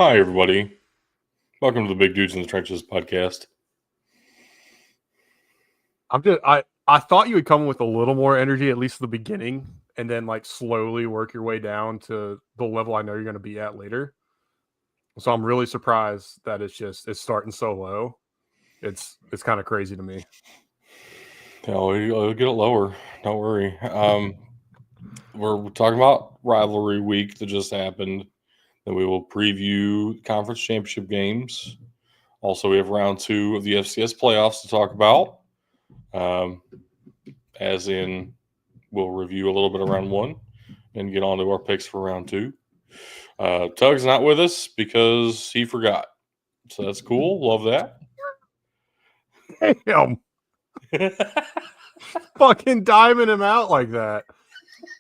Hi, everybody. Welcome to the Big Dudes in the Trenches podcast. I thought you would come with a little more energy, at least at the beginning, and then like slowly work your way down to the level I know you're going to be at later. So I'm really surprised that it's starting so low. It's kind of crazy to me. Yeah, we'll get it lower. Don't worry. We're talking about Rivalry week that just happened. Then we will preview conference championship games. Also, we have round 2 of the FCS playoffs to talk about. As in, we'll review a little bit of round 1 and get on to our picks for round 2. Tug's not with us because he forgot. So that's cool. Love that. Damn. Fucking diming him out like that.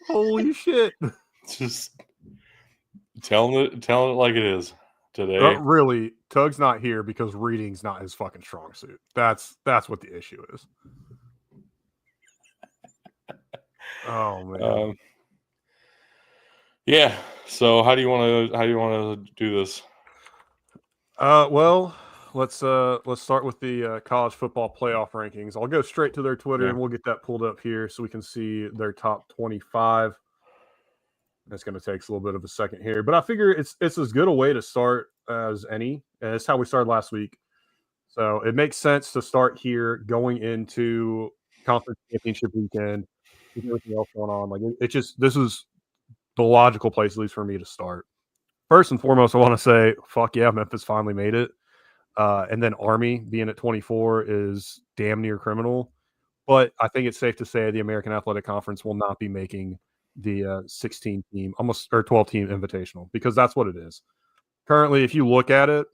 Holy shit. Just telling it like it is today. Really, Tug's not here because reading's not his fucking strong suit. That's what the issue is. Oh man. Yeah. So how do you want to do this? Well, let's start with the college football playoff rankings. I'll go straight to their Twitter and we'll get that pulled up here so we can see their top 25. That's going to take us a little bit of a second here, but I figure it's as good a way to start as any, and it's how we started last week. So it makes sense to start here going into conference championship weekend with everything else going on. Like this is the logical place, at least for me, to start. First and foremost, I want to say, fuck yeah, Memphis finally made it. And then Army being at 24 is damn near criminal. But I think it's safe to say the American Athletic Conference will not be making the 16 team, almost or 12 team invitational, because that's what it is. Currently, if you look at it,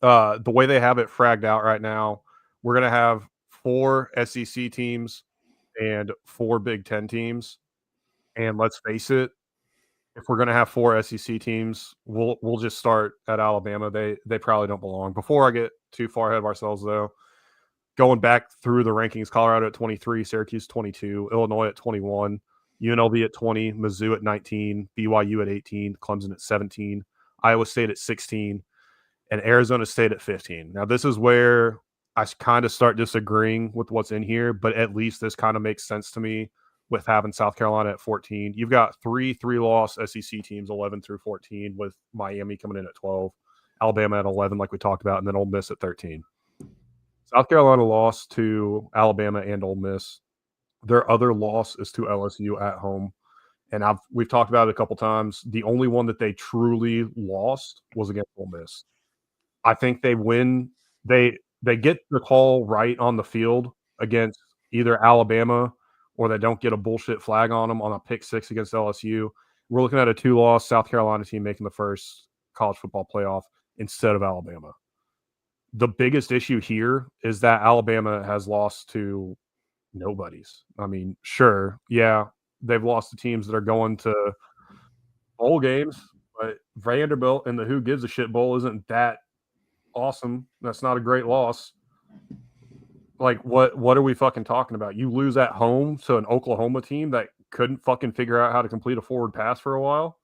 the way they have it fragged out right now, we're going to have 4 SEC teams and 4 Big Ten teams. And let's face it, if we're going to have 4 SEC teams, we'll just start at Alabama. They probably don't belong. Before I get too far ahead of ourselves, though, going back through the rankings, Colorado at 23, Syracuse 22, Illinois at 21, UNLV at 20, Mizzou at 19, BYU at 18, Clemson at 17, Iowa State at 16, and Arizona State at 15. Now, this is where I kind of start disagreeing with what's in here, but at least this kind of makes sense to me with having South Carolina at 14. You've got 3 3-loss SEC teams, 11 through 14, with Miami coming in at 12, Alabama at 11, like we talked about, and then Ole Miss at 13. South Carolina lost to Alabama and Ole Miss. Their other loss is to LSU at home. And we've talked about it a couple times. The only one that they truly lost was against Ole Miss. I think they win. They get the call right on the field against either Alabama or they don't get a bullshit flag on them on a pick 6 against LSU. We're looking at a 2-loss South Carolina team making the first college football playoff instead of Alabama. The biggest issue here is that Alabama has lost to nobodies. I mean, sure, yeah, they've lost to teams that are going to bowl games, but Vanderbilt and the Who Gives a Shit Bowl isn't that awesome. That's not a great loss. Like, what are we fucking talking about? You lose at home to an Oklahoma team that couldn't fucking figure out how to complete a forward pass for a while?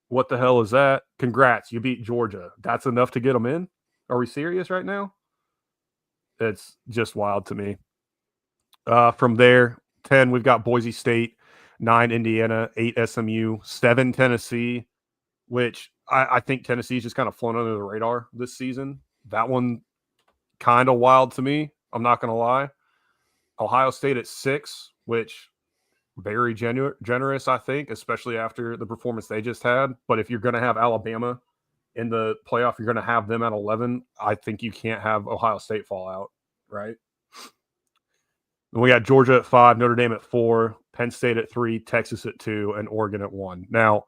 What the hell is that? Congrats, you beat Georgia. That's enough to get them in? Are we serious right now? It's just wild to me. From there, 10, we've got Boise State, 9, Indiana, 8, SMU, 7, Tennessee, which I think Tennessee's just kind of flown under the radar this season. That one kind of wild to me. I'm not going to lie. Ohio State at 6, which very generous, I think, especially after the performance they just had. But if you're going to have Alabama in the playoff, you're going to have them at 11. I think you can't have Ohio State fall out, right? And we got Georgia at 5, Notre Dame at 4, Penn State at 3, Texas at 2, and Oregon at 1. Now,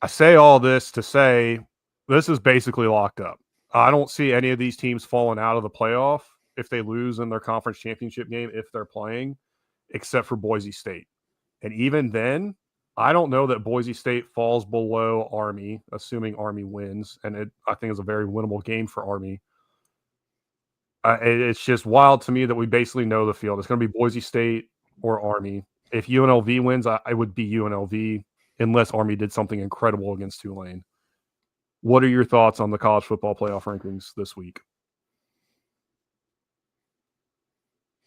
I say all this to say this is basically locked up. I don't see any of these teams falling out of the playoff if they lose in their conference championship game, if they're playing, except for Boise State. And even then, I don't know that Boise State falls below Army, assuming Army wins. And I think it's a very winnable game for Army. It's just wild to me that we basically know the field. It's going to be Boise State or Army. If UNLV wins, I would be UNLV unless Army did something incredible against Tulane. What are your thoughts on the college football playoff rankings this week?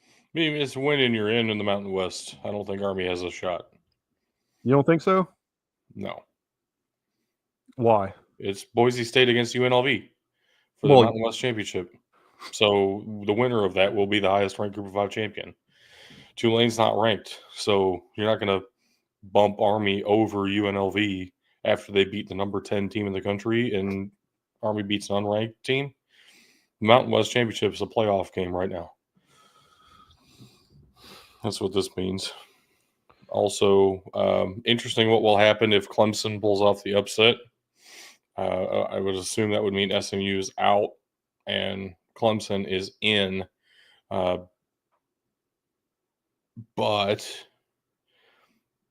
I mean, it's winning you're in the Mountain West. I don't think Army has a shot. You don't think so? No. Why? It's Boise State against UNLV for the Mountain West Championship. So the winner of that will be the highest ranked Group of 5 champion. Tulane's not ranked, so you're not going to bump Army over UNLV after they beat the number 10 team in the country and Army beats an unranked team. The Mountain West Championship is a playoff game right now. That's what this means. Also, interesting what will happen if Clemson pulls off the upset. I would assume that would mean SMU is out and Clemson is in. But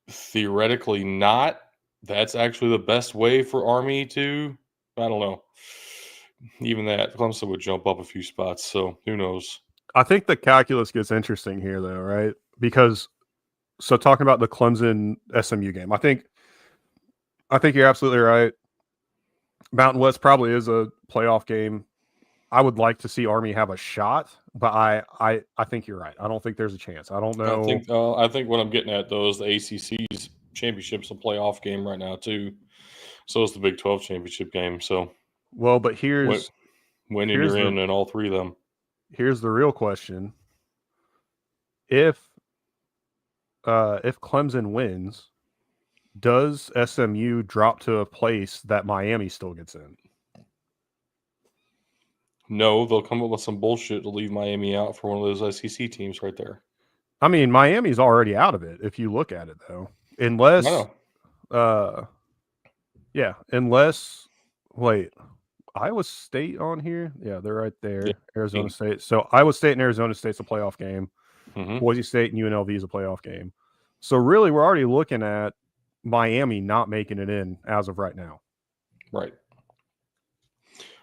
theoretically not. That's actually the best way for Army to, I don't know. Even that, Clemson would jump up a few spots, so who knows? I think the calculus gets interesting here, though, right? Because, so talking about the Clemson SMU game, I think you're absolutely right. Mountain West probably is a playoff game. I would like to see Army have a shot, but I think you're right. I don't think there's a chance. I don't know. I think what I'm getting at, though, is the ACC's championship's a playoff game right now, too. So is the Big 12 championship game. So, well, but here's winning you're in all three of them. Here's the real question. If Clemson wins, does SMU drop to a place that Miami still gets in? No, they'll come up with some bullshit to leave Miami out for one of those SEC teams right there. I mean, Miami's already out of it if you look at it, though. Unless wait, Iowa State on here? Yeah, they're right there. Yeah. Arizona State. So Iowa State and Arizona State's a playoff game. Mm-hmm. Boise State and UNLV is a playoff game. So really, we're already looking at Miami not making it in as of right now. Right.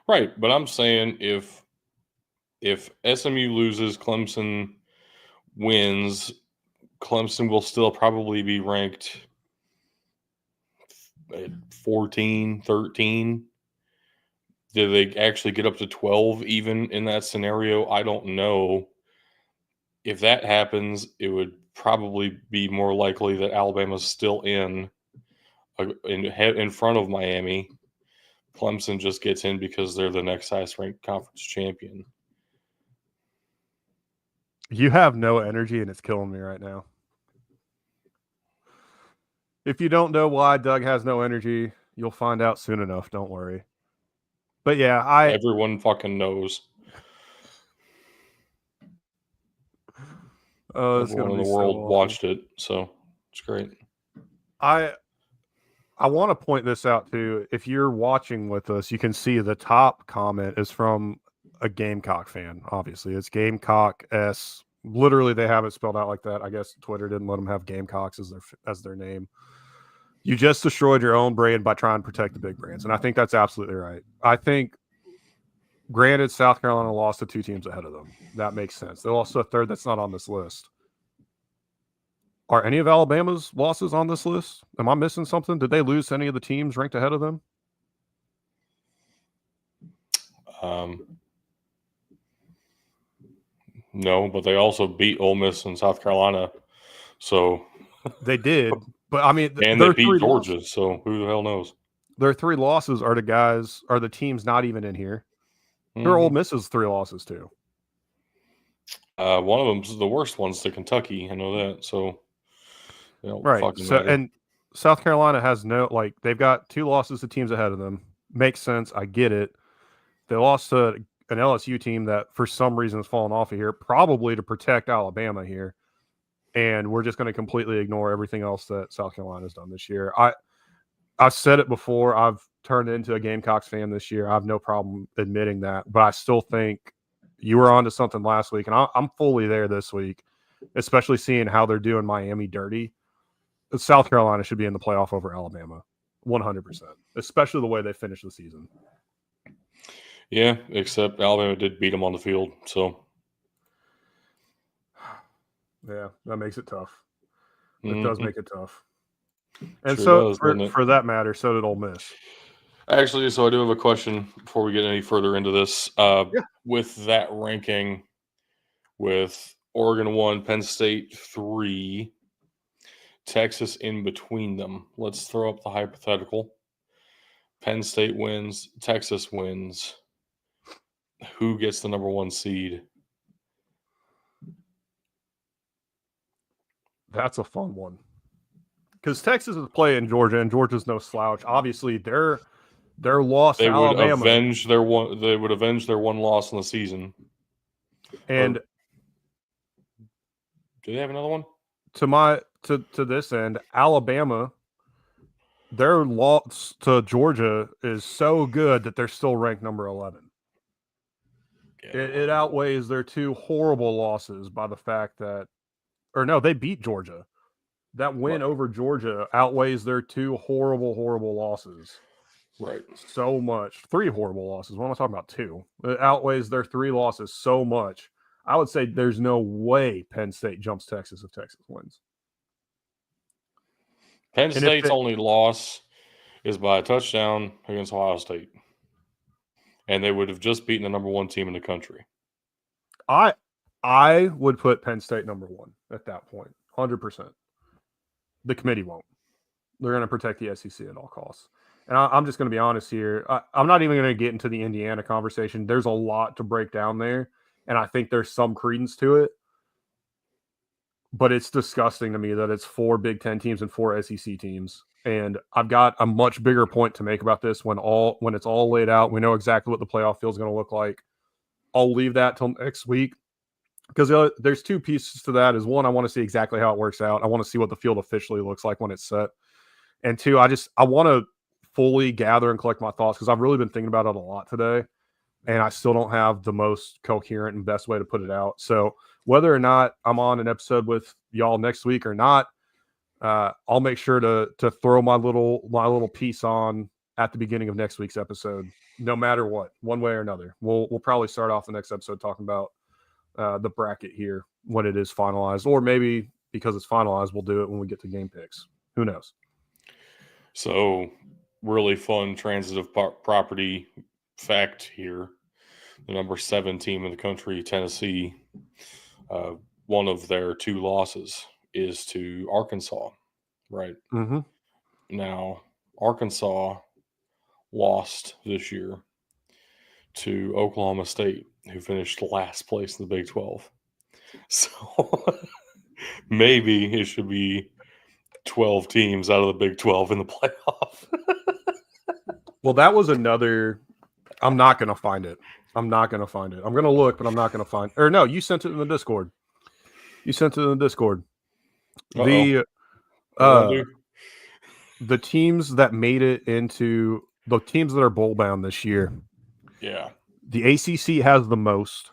Right, but I'm saying if SMU loses, Clemson wins, Clemson will still probably be ranked at 14, 13. Do they actually get up to 12 even in that scenario? I don't know. If that happens, it would probably be more likely that Alabama's still in front of Miami. Clemson just gets in because they're the next highest ranked conference champion. You have no energy and it's killing me right now. If you don't know why Doug has no energy, you'll find out soon enough. Don't worry. But yeah, everyone fucking knows. Everyone in the world watched it, so it's great. I want to point this out too. If you're watching with us, you can see the top comment is from a Gamecock fan. Obviously, it's Gamecock S. Literally, they have it spelled out like that. I guess Twitter didn't let them have Gamecocks as their name. You just destroyed your own brand by trying to protect the big brands, and I think that's absolutely right. I think, granted, South Carolina lost to 2 teams ahead of them. That makes sense. They lost to a third that's not on this list. Are any of Alabama's losses on this list? Am I missing something? Did they lose to any of the teams ranked ahead of them? No, but they also beat Ole Miss and South Carolina. So they did, but I mean, and they beat Georgia. So who the hell knows? Their 3 losses are the teams not even in here. Their Ole Miss's 3 losses too. One of them's the worst one's to Kentucky. I know that. So right. So and South Carolina has they've got 2 losses to teams ahead of them. Makes sense. I get it. They lost to an LSU team that for some reason has fallen off of here, probably to protect Alabama here. And we're just going to completely ignore everything else that South Carolina's done this year. I've said it before. I've turned into a Gamecocks fan this year. I have no problem admitting that, but I still think you were onto something last week, and I'm fully there this week, especially seeing how they're doing Miami dirty. South Carolina should be in the playoff over Alabama, 100%, especially the way they finished the season. Yeah, except Alabama did beat them on the field, so. Yeah, that makes it tough. It does make it tough. And sure so, for that matter, so did Ole Miss. Actually, so I do have a question before we get any further into this. With that ranking, with Oregon 1, Penn State 3, Texas in between them, let's throw up the hypothetical. Penn State wins, Texas wins. Who gets the number 1 seed? That's a fun one. Because Texas is playing Georgia, and Georgia's no slouch. Obviously, their loss to Alabama. They would avenge their one loss in the season. And do they have another one? To this end, Alabama, their loss to Georgia is so good that they're still ranked number 11. Yeah. It outweighs their 2 horrible losses by the fact that, or no, they beat Georgia. That win over Georgia outweighs their 2 horrible losses. Right. So much. 3 horrible losses. What am I talking about? 2. It outweighs their 3 losses so much. I would say there's no way Penn State jumps Texas if Texas wins. Penn State's only loss is by a touchdown against Ohio State. And they would have just beaten the number 1 team in the country. I would put Penn State number 1 at that point. 100%. The committee won't. They're going to protect the SEC at all costs. And I'm just going to be honest here. I'm not even going to get into the Indiana conversation. There's a lot to break down there. And I think there's some credence to it. But it's disgusting to me that it's 4 Big Ten teams and 4 SEC teams. And I've got a much bigger point to make about this when it's all laid out. We know exactly what the playoff field is going to look like. I'll leave that till next week. Because there's 2 pieces to that. Is one, I want to see exactly how it works out. I want to see what the field officially looks like when it's set. And 2, I want to fully gather and collect my thoughts because I've really been thinking about it a lot today. And I still don't have the most coherent and best way to put it out. So whether or not I'm on an episode with y'all next week or not, I'll make sure to throw my little piece on at the beginning of next week's episode, no matter what, one way or another. We'll probably start off the next episode talking about the bracket here when it is finalized, or maybe because it's finalized, we'll do it when we get to game picks. Who knows? So really fun transitive property fact here. The number 7 team in the country, Tennessee, one of their 2 losses is to Arkansas, right? Mm-hmm. Now, Arkansas lost this year to Oklahoma State, who finished last place in the Big 12. So maybe it should be 12 teams out of the Big 12 in the playoff. Well, that was another. I'm not going to find it. I'm going to look, but I'm not going to find. Or no, you sent it in the Discord. Uh-oh. The teams that made it into the teams that are bowl bound this year. Yeah. The ACC has the most.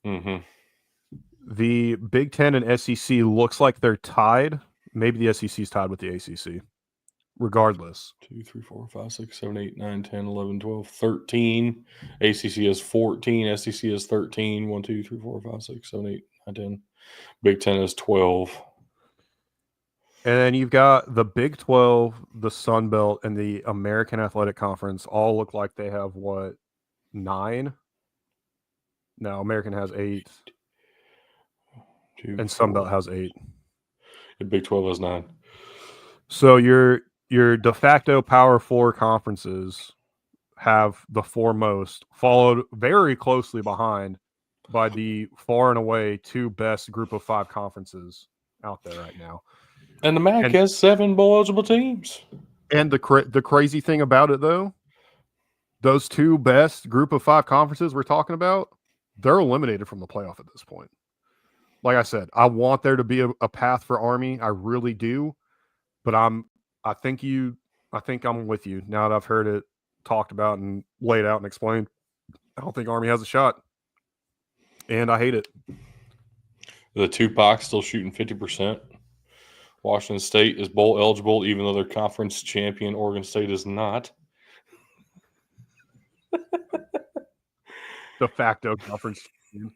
Mm-hmm. The Big Ten and SEC looks like they're tied. Maybe the SEC is tied with the ACC. Regardless. 2, 3, 4, 5, 6, 7, 8, 9, 10, 11, 12, 13. ACC is 14. SEC is 13. 1, 2, 3, 4, 5, 6, 7, 8, 9, 10. Big Ten is 12. And then you've got the Big 12, the Sun Belt, and the American Athletic Conference all look like they have, 9? No, American has 8. 2, and Sun Belt has 8. The Big 12 has 9. So your de facto Power 4 conferences have the 4 most, followed very closely behind by the far and away 2 best Group of 5 conferences out there right now. And the MAC has 7 bowl eligible teams. And the crazy thing about it, though, those 2 best Group of 5 conferences we're talking about, they're eliminated from the playoff at this point. Like I said, I want there to be a path for Army. I really do. But I think I'm with you now that I've heard it talked about and laid out and explained. I don't think Army has a shot. And I hate it. The Tupac still shooting 50%. Washington State is bowl eligible, even though their conference champion, Oregon State, is not. De facto conference champion.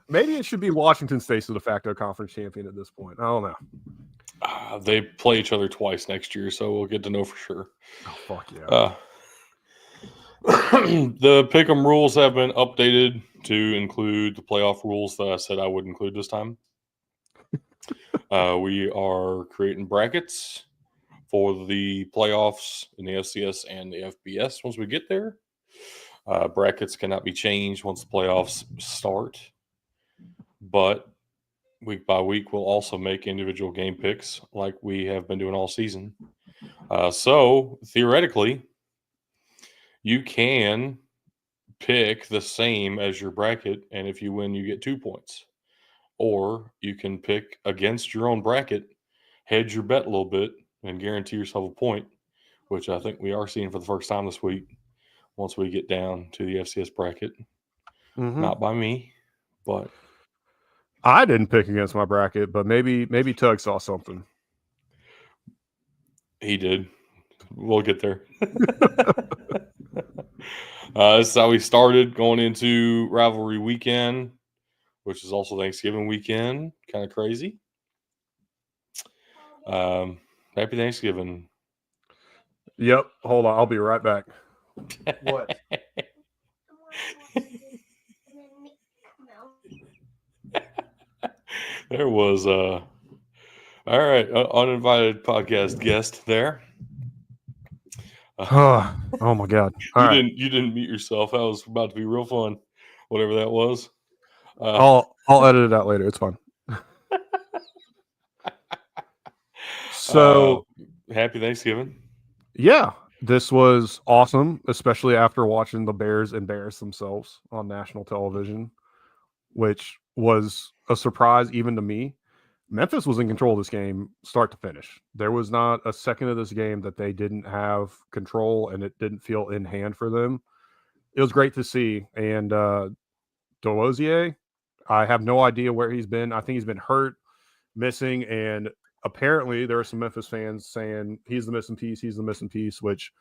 Maybe it should be Washington State's the de facto conference champion at this point. I don't know. They play each other twice next year, so we'll get to know for sure. Oh, fuck yeah. The pick'em rules have been updated to include the playoff rules that I said I would include this time. We are creating brackets for the playoffs in the FCS and the FBS once we get there. Brackets cannot be changed once the playoffs start, but week by week we'll also make individual game picks like we have been doing all season. So theoretically, you can pick the same as your bracket, and if you win, you get 2 points. Or you can pick against your own bracket, hedge your bet a little bit, and guarantee yourself a point, which I think we are seeing for the first time this week once we get down to the FCS bracket. Mm-hmm. Not by me, but I didn't pick against my bracket, but maybe Tug saw something. he did. We'll get there. This is how we started going into Rivalry weekend, which is also Thanksgiving weekend. Kind of crazy. Happy Thanksgiving. Yep. Hold on. I'll be right back. What? There was all right, uninvited podcast guest there. Oh my God! You didn't mute yourself. That was about to be real fun. Whatever that was. I'll edit it out later. It's fine. So happy Thanksgiving. Yeah, this was awesome, especially after watching the Bears embarrass themselves on national television, which was a surprise even to me. Memphis was in control of this game start to finish. There was not a second of this game that they didn't have control and it didn't feel in hand for them. It was great to see. And Dozier, I have no idea where he's been. I think he's been hurt, missing, and apparently there are some Memphis fans saying he's the missing piece, which,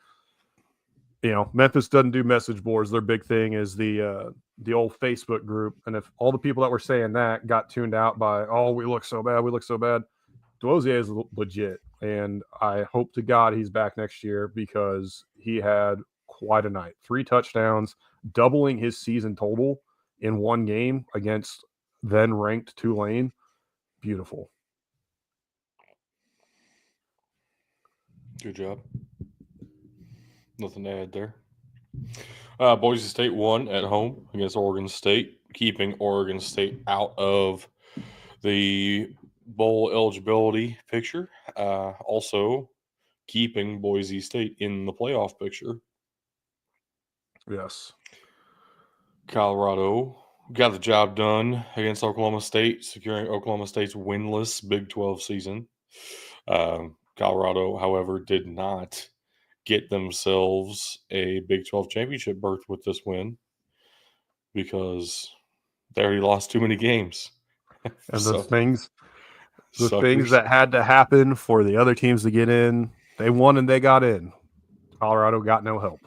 you know, Memphis doesn't do message boards. Their big thing is the old Facebook group. And if all the people that were saying that got tuned out by, oh, we look so bad, Dozier is legit. And I hope to God he's back next year because he had quite a night. 3 touchdowns, doubling his season total in one game against then ranked Tulane. Beautiful. Good job. Nothing to add there. Boise State won at home against Oregon State, keeping Oregon State out of the bowl eligibility picture. Also keeping Boise State in the playoff picture. Yes. Colorado got the job done against Oklahoma State, securing Oklahoma State's winless Big 12 season. Colorado, however, did not get themselves a Big 12 championship berth with this win because they already lost too many games. And the things that had to happen for the other teams to get in, they won and they got in. Colorado got no help.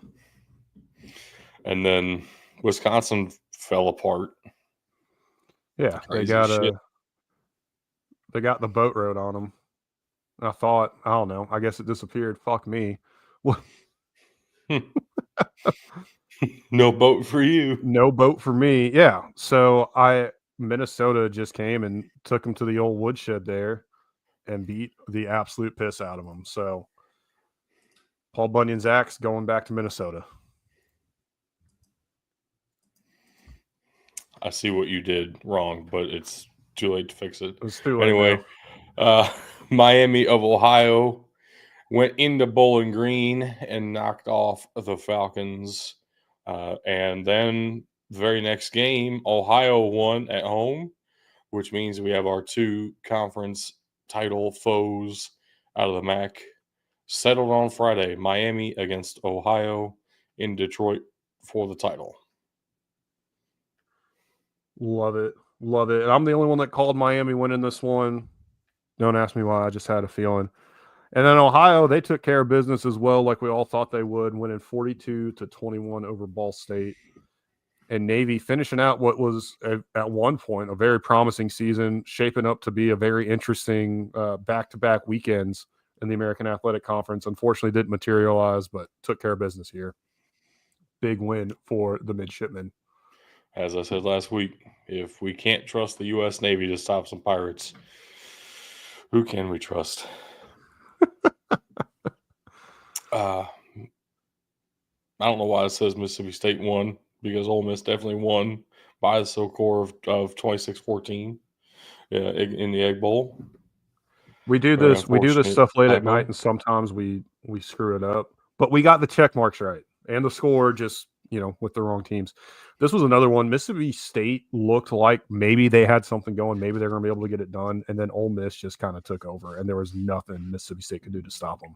And then Wisconsin fell apart. Yeah, they got the boat rode on them. I thought, I don't know, I guess it disappeared. Fuck me. No boat for you. No boat for me. Yeah. So Minnesota just came and took them to the old woodshed there and beat the absolute piss out of them. So Paul Bunyan's axe going back to Minnesota. I see what you did wrong, but it's too late to fix it. It's too late. Anyway, Miami of Ohio went into Bowling Green and knocked off the Falcons. And then the very next game, Ohio won at home, which means we have our 2 conference title foes out of the MAC settled on Friday. Miami against Ohio in Detroit for the title. Love it. Love it. I'm the only one that called Miami winning this one. Don't ask me why. I just had a feeling. And then Ohio, they took care of business as well, like we all thought they would, winning 42-21 over Ball State. And Navy finishing out what was, at one point, a very promising season, shaping up to be a very interesting back-to-back weekends in the American Athletic Conference. Unfortunately, didn't materialize, but took care of business here. big win for the midshipmen. As I said last week, if we can't trust the U.S. Navy to stop some pirates, who can we trust? I don't know why it says Mississippi State won, because Ole Miss definitely won by the score of 26-14 in the Egg Bowl. We do Very this unfortunate stuff late at typo. night, and sometimes we screw it up. But we got the check marks right, and the score just with the wrong teams. This was another one. Mississippi State looked like maybe they had something going, maybe they're going to be able to get it done, and then Ole Miss just kind of took over, and there was nothing Mississippi State could do to stop them.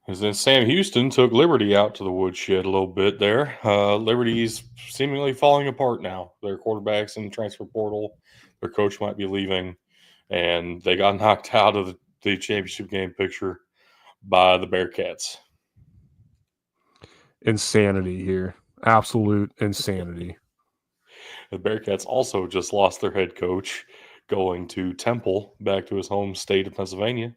And then Sam Houston took Liberty out to the woodshed a little bit there. Liberty's seemingly falling apart now. Their quarterback's in the transfer portal. Their coach might be leaving. And they got knocked out of the championship game picture by the Bearcats. Insanity here. Absolute insanity. The Bearcats also just lost their head coach, going to Temple, back to his home state of Pennsylvania.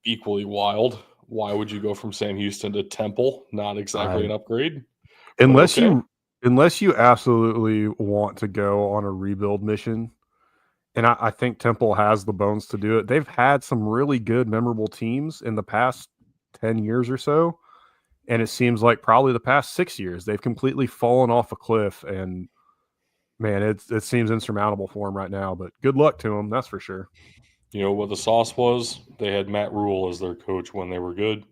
Equally wild. Why would you go from Sam Houston to Temple? Not exactly an upgrade. Unless you absolutely want to go on a rebuild mission. And I think Temple has the bones to do it. They've had some really good, memorable teams in the past 10 years or so. And it seems like probably the past 6 years, they've completely fallen off a cliff. And, man, it seems insurmountable for them right now. But good luck to them, that's for sure. You know what the sauce was? They had Matt Rule as their coach when they were good.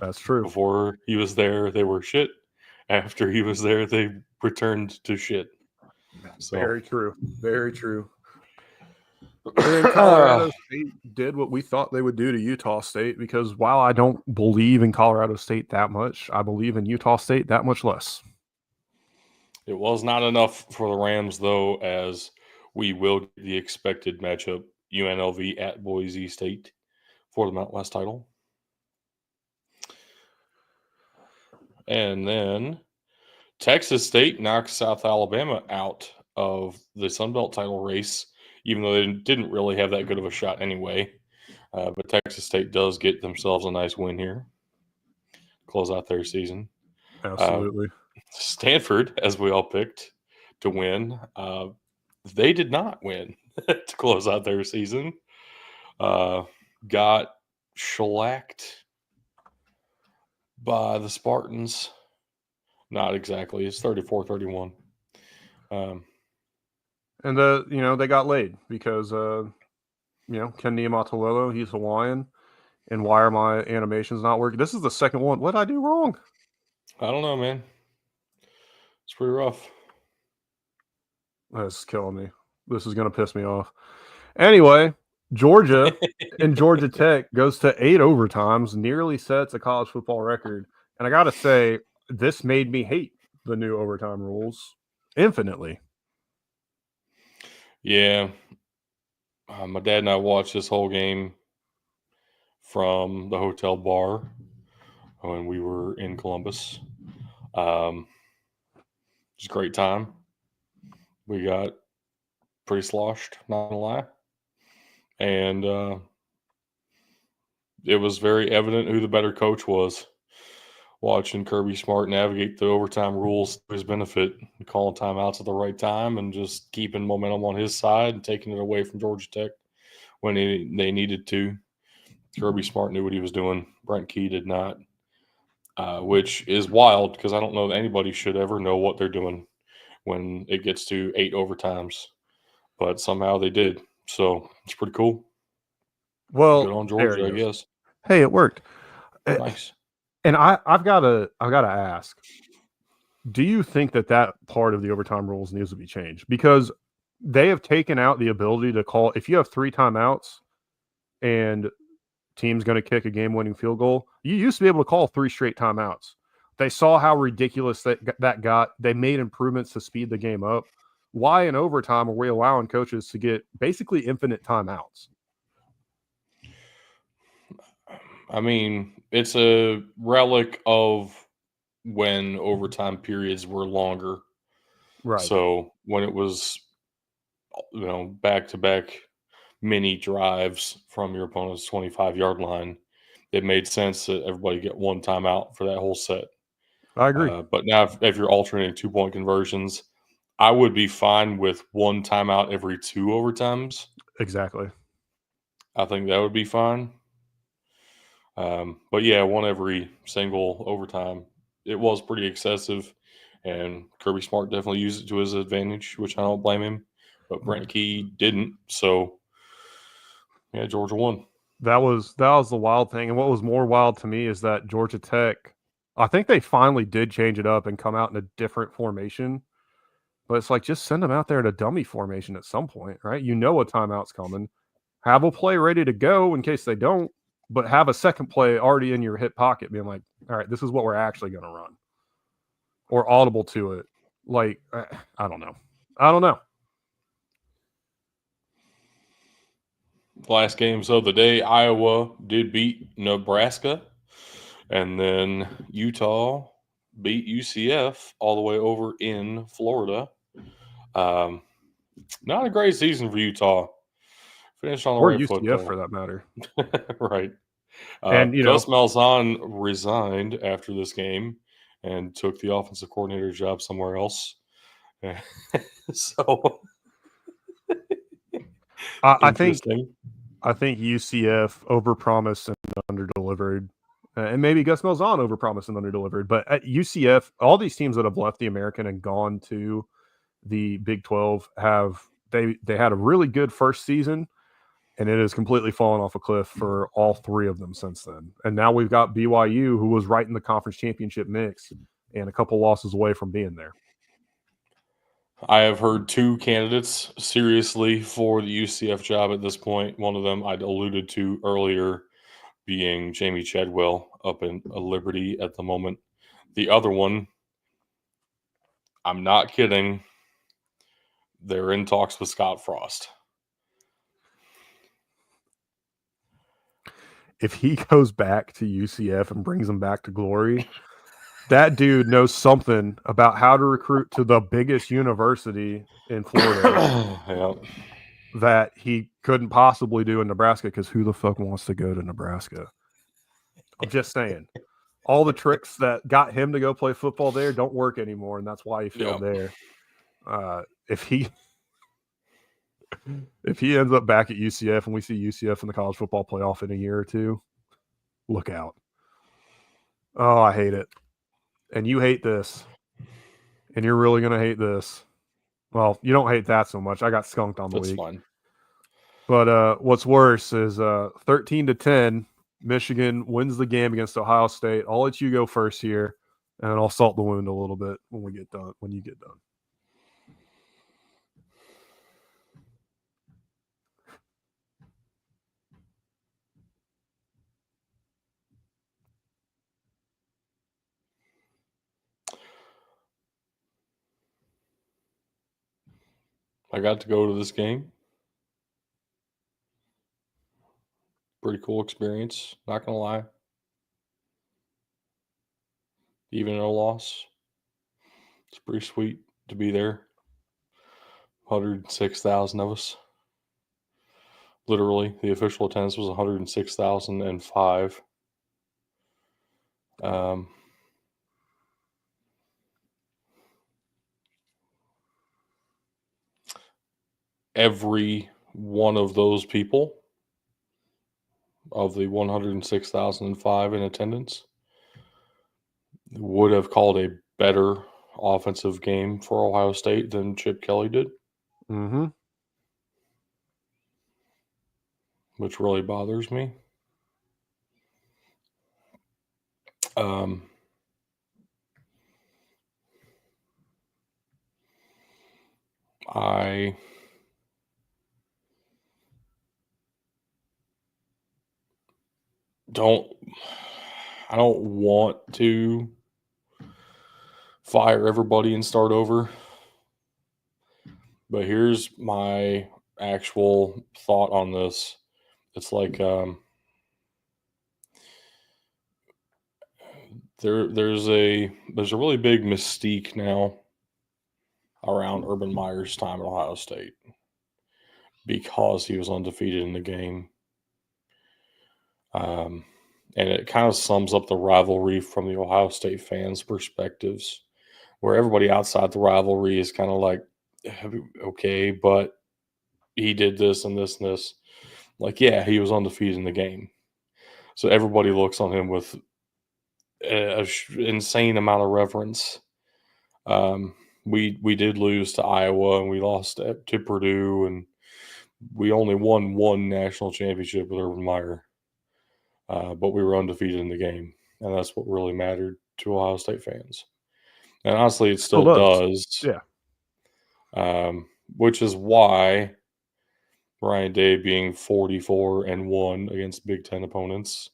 That's true. Before he was there, they were shit. After he was there, they returned to shit. So. Very true. Very true. And Colorado State did what we thought they would do to Utah State, because while I don't believe in Colorado State that much, I believe in Utah State that much less. It was not enough for the Rams, though, as we will get the expected matchup, UNLV at Boise State, for the Mountain West title. And then Texas State knocks South Alabama out of the Sun Belt title race, even though they didn't really have that good of a shot anyway. But Texas State does get themselves a nice win here. Close out their season. Absolutely. Stanford, as we all picked to win, they did not win to close out their season. Got shellacked by the Spartans. Not exactly. It's 34-31. And they got laid because Ken Niumatalolo, he's Hawaiian, and why are my animations not working? This is the second one. What did I do wrong? I don't know, man. It's pretty rough. This is killing me. This is going to piss me off. Anyway, Georgia and Georgia Tech goes to 8 overtimes, nearly sets a college football record. And I got to say, this made me hate the new overtime rules infinitely. Yeah. My dad and I watched this whole game from the hotel bar when we were in Columbus. It was a great time. We got pretty sloshed, not gonna lie. And it was very evident who the better coach was. Watching Kirby Smart navigate the overtime rules to his benefit, calling timeouts at the right time, and just keeping momentum on his side and taking it away from Georgia Tech when they needed to. Kirby Smart knew what he was doing. Brent Key did not, which is wild because I don't know that anybody should ever know what they're doing when it gets to 8 overtimes. But somehow they did. So it's pretty cool. Well, good on Georgia, I guess. Hey, it worked. Nice. And I've got to ask, do you think that part of the overtime rules needs to be changed? Because they have taken out the ability to call, if you have 3 timeouts and team's going to kick a game-winning field goal, you used to be able to call 3 straight timeouts. They saw how ridiculous that got. They made improvements to speed the game up. Why in overtime are we allowing coaches to get basically infinite timeouts? I mean, it's a relic of when overtime periods were longer. Right. So when it was, back-to-back mini drives from your opponent's 25-yard line, it made sense that everybody get one timeout for that whole set. I agree. But now if you're alternating 2-point conversions, I would be fine with one timeout every 2 overtimes. Exactly. I think that would be fine. But yeah, one every single overtime. It was pretty excessive, and Kirby Smart definitely used it to his advantage, which I don't blame him. But Brent Key didn't, so yeah, Georgia won. That was the wild thing, and what was more wild to me is that Georgia Tech, I think they finally did change it up and come out in a different formation. But it's like, just send them out there in a dummy formation at some point, right? You know a timeout's coming. Have a play ready to go in case they don't, but have a second play already in your hip pocket, being like, all right, this is what we're actually going to run, or audible to it. Like, I don't know. Last games of the day, Iowa did beat Nebraska, and then Utah beat UCF all the way over in Florida. Not a great season for Utah. Finished on the Or right foot, UCF though. for that matter. Right. And, Gus Malzahn resigned after this game and took the offensive coordinator job somewhere else. So I think UCF overpromised and underdelivered. And maybe Gus Malzahn overpromised and underdelivered. But at UCF, all these teams that have left the American and gone to the Big 12 they had a really good first season, and it has completely fallen off a cliff for all three of them since then. And now we've got BYU, who was right in the conference championship mix and a couple losses away from being there. I have heard two candidates seriously for the UCF job at this point. One of them I'd alluded to earlier being Jamie Chadwell up in Liberty at the moment. The other one, I'm not kidding, they're in talks with Scott Frost. If he goes back to UCF and brings them back to glory, that dude knows something about how to recruit to the biggest university in Florida Yeah. that he couldn't possibly do in Nebraska, because who the fuck wants to go to Nebraska? I'm just saying. All the tricks that got him to go play football there don't work anymore, and that's why he failed there. If he ends up back at UCF and we see UCF in the college football playoff in a year or two, look out. Oh, I hate it. And you hate this. And you're really going to hate this. Well, you don't hate that so much. I got skunked on the week. That's fine. But what's worse is 13-10, Michigan wins the game against Ohio State. I'll let you go first here, and I'll salt the wound a little bit when you get done. I got to go to this game. Pretty cool experience, not going to lie. Even in a loss, it's pretty sweet to be there. 106,000 of us. Literally, the official attendance was 106,005. Every one of those people, of the 106,005 in attendance, would have called a better offensive game for Ohio State than Chip Kelly did. Mm-hmm. Which really bothers me. I don't want to fire everybody and start over. But here's my actual thought on this. It's like there's a really big mystique now around Urban Meyer's time at Ohio State because he was undefeated in the game. And it kind of sums up the rivalry from the Ohio State fans' perspectives, where everybody outside the rivalry is kind of like, okay, but he did this and this and this. Like, yeah, he was undefeated in the game. So everybody looks on him with an insane amount of reverence. We did lose to Iowa and we lost to Purdue, and we only won one national championship with Urban Meyer, but we were undefeated in the game, and that's what really mattered to Ohio State fans. And honestly, it still does. Yeah. Which is why Ryan Day being 44-1 against Big Ten opponents,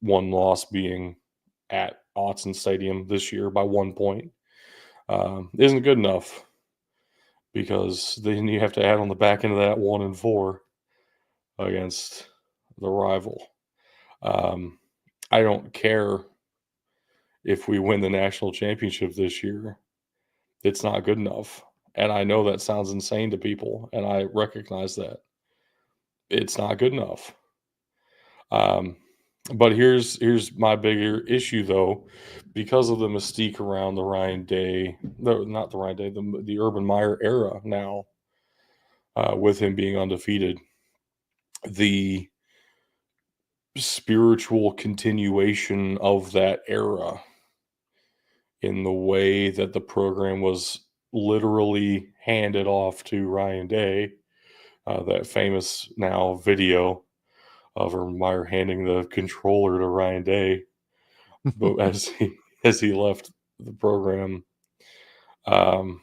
one loss being at Autzen Stadium this year by 1 point, isn't good enough, because then you have to add on the back end of that 1-4 against the rival. I don't care if we win the national championship this year. It's not good enough. And I know that sounds insane to people, and I recognize that. It's not good enough. But here's my bigger issue, though, because of the mystique around the Ryan Day, not the Ryan Day, the Urban Meyer era now, with him being undefeated, the spiritual continuation of that era in the way that the program was literally handed off to Ryan Day, that famous now video of Urban Meyer handing the controller to Ryan Day, but as he left the program, I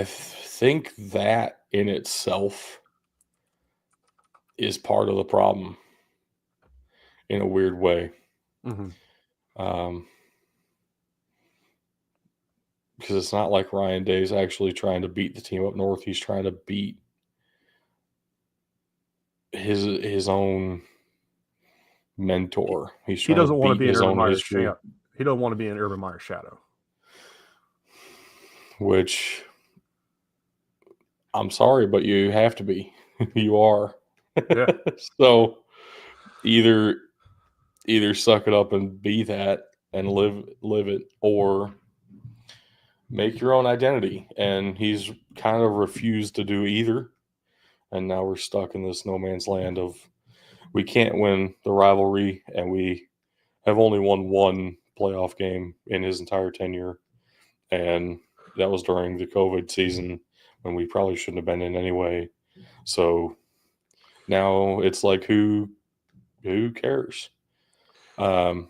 think that in itself is part of the problem in a weird way. Because it's not like Ryan Day's actually trying to beat the team up north. He's trying to beat his own mentor. He doesn't want to be in his Urban own Meyer's history. shadow. He doesn't want to be in Urban Meyer's shadow. Which, I'm sorry, but you have to be. You are. Yeah. So either suck it up and be that and live it, or make your own identity. And he's kind of refused to do either. And now we're stuck in this no man's land of, we can't win the rivalry, and we have only won one playoff game in his entire tenure. And that was during the COVID season when we probably shouldn't have been in anyway. So now it's like, who cares?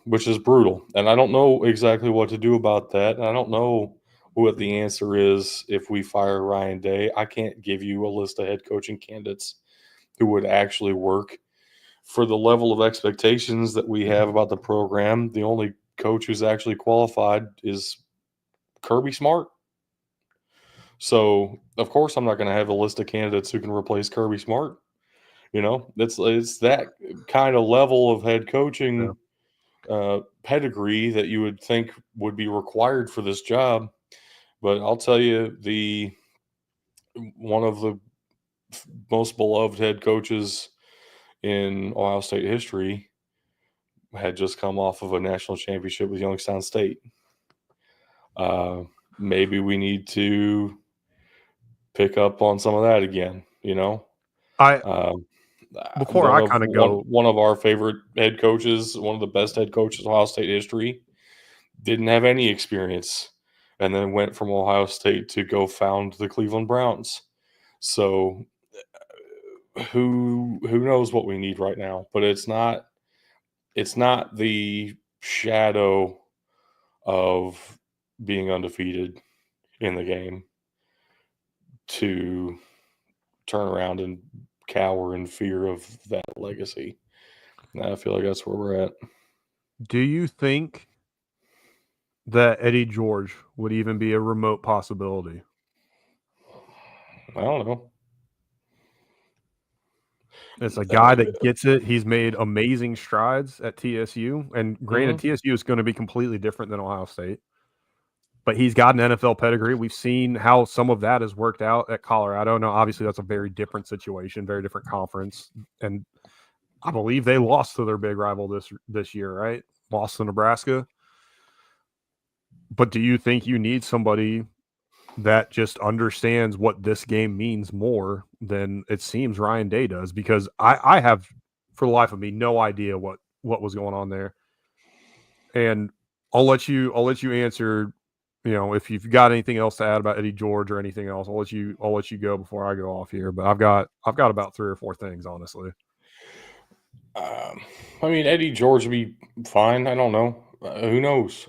Which is brutal. And I don't know exactly what to do about that. And I don't know what the answer is if we fire Ryan Day. I can't give you a list of head coaching candidates who would actually work for the level of expectations that we have about the program. The only coach who's actually qualified is Kirby Smart. So, of course, I'm not going to have a list of candidates who can replace Kirby Smart. You know, it's that kind of level of head coaching pedigree that you would think would be required for this job. But I'll tell you, one of the most beloved head coaches in Ohio State history had just come off of a national championship with Youngstown State. Maybe we need to pick up on some of that again, you know? Before I kind of go, one of our favorite head coaches, one of the best head coaches in Ohio State history, didn't have any experience, and then went from Ohio State to go found the Cleveland Browns. So who knows what we need right now? But it's not the shadow of being undefeated in the game to turn around and cower in fear of that legacy. And I feel like that's where we're at. Do you think that Eddie George would even be a remote possibility? I don't know. It's a guy that gets it. He's made amazing strides at TSU. And granted, TSU is going to be completely different than Ohio State. but he's got an NFL pedigree. We've seen how some of that has worked out at Colorado. Now, obviously, that's a very different situation, very different conference, and I believe they lost to their big rival this year, right? Lost to Nebraska. But do you think you need somebody that just understands what this game means more than it seems Ryan Day does? Because I have, for the life of me, no idea what was going on there. And I'll let you answer. You know, if you've got anything else to add about Eddie George or anything else, I'll let you go before I go off here. But I've got about 3 or 4 things, honestly. I mean, Eddie George would be fine. I don't know. Who knows?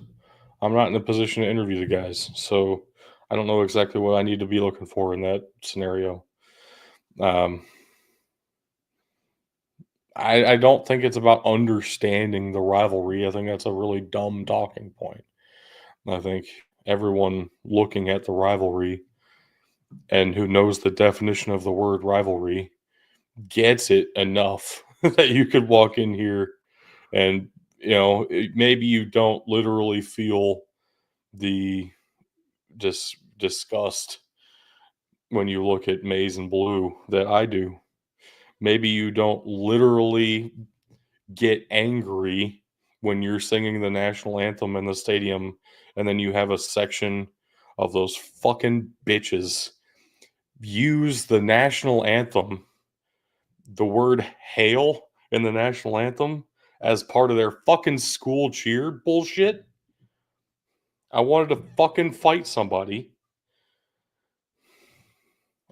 I'm not in a position to interview the guys, so I don't know exactly what I need to be looking for in that scenario. I don't think it's about understanding the rivalry. I think that's a really dumb talking point. I think everyone looking at the rivalry and who knows the definition of the word rivalry gets it enough that you could walk in here and, you know, maybe you don't literally feel the disgust when you look at maize and blue that I do. Maybe you don't literally get angry when you're singing the national anthem in the stadium and then you have a section of those fucking bitches use the national anthem, the word hail in the national anthem as part of their fucking school cheer bullshit. I wanted to fucking fight somebody.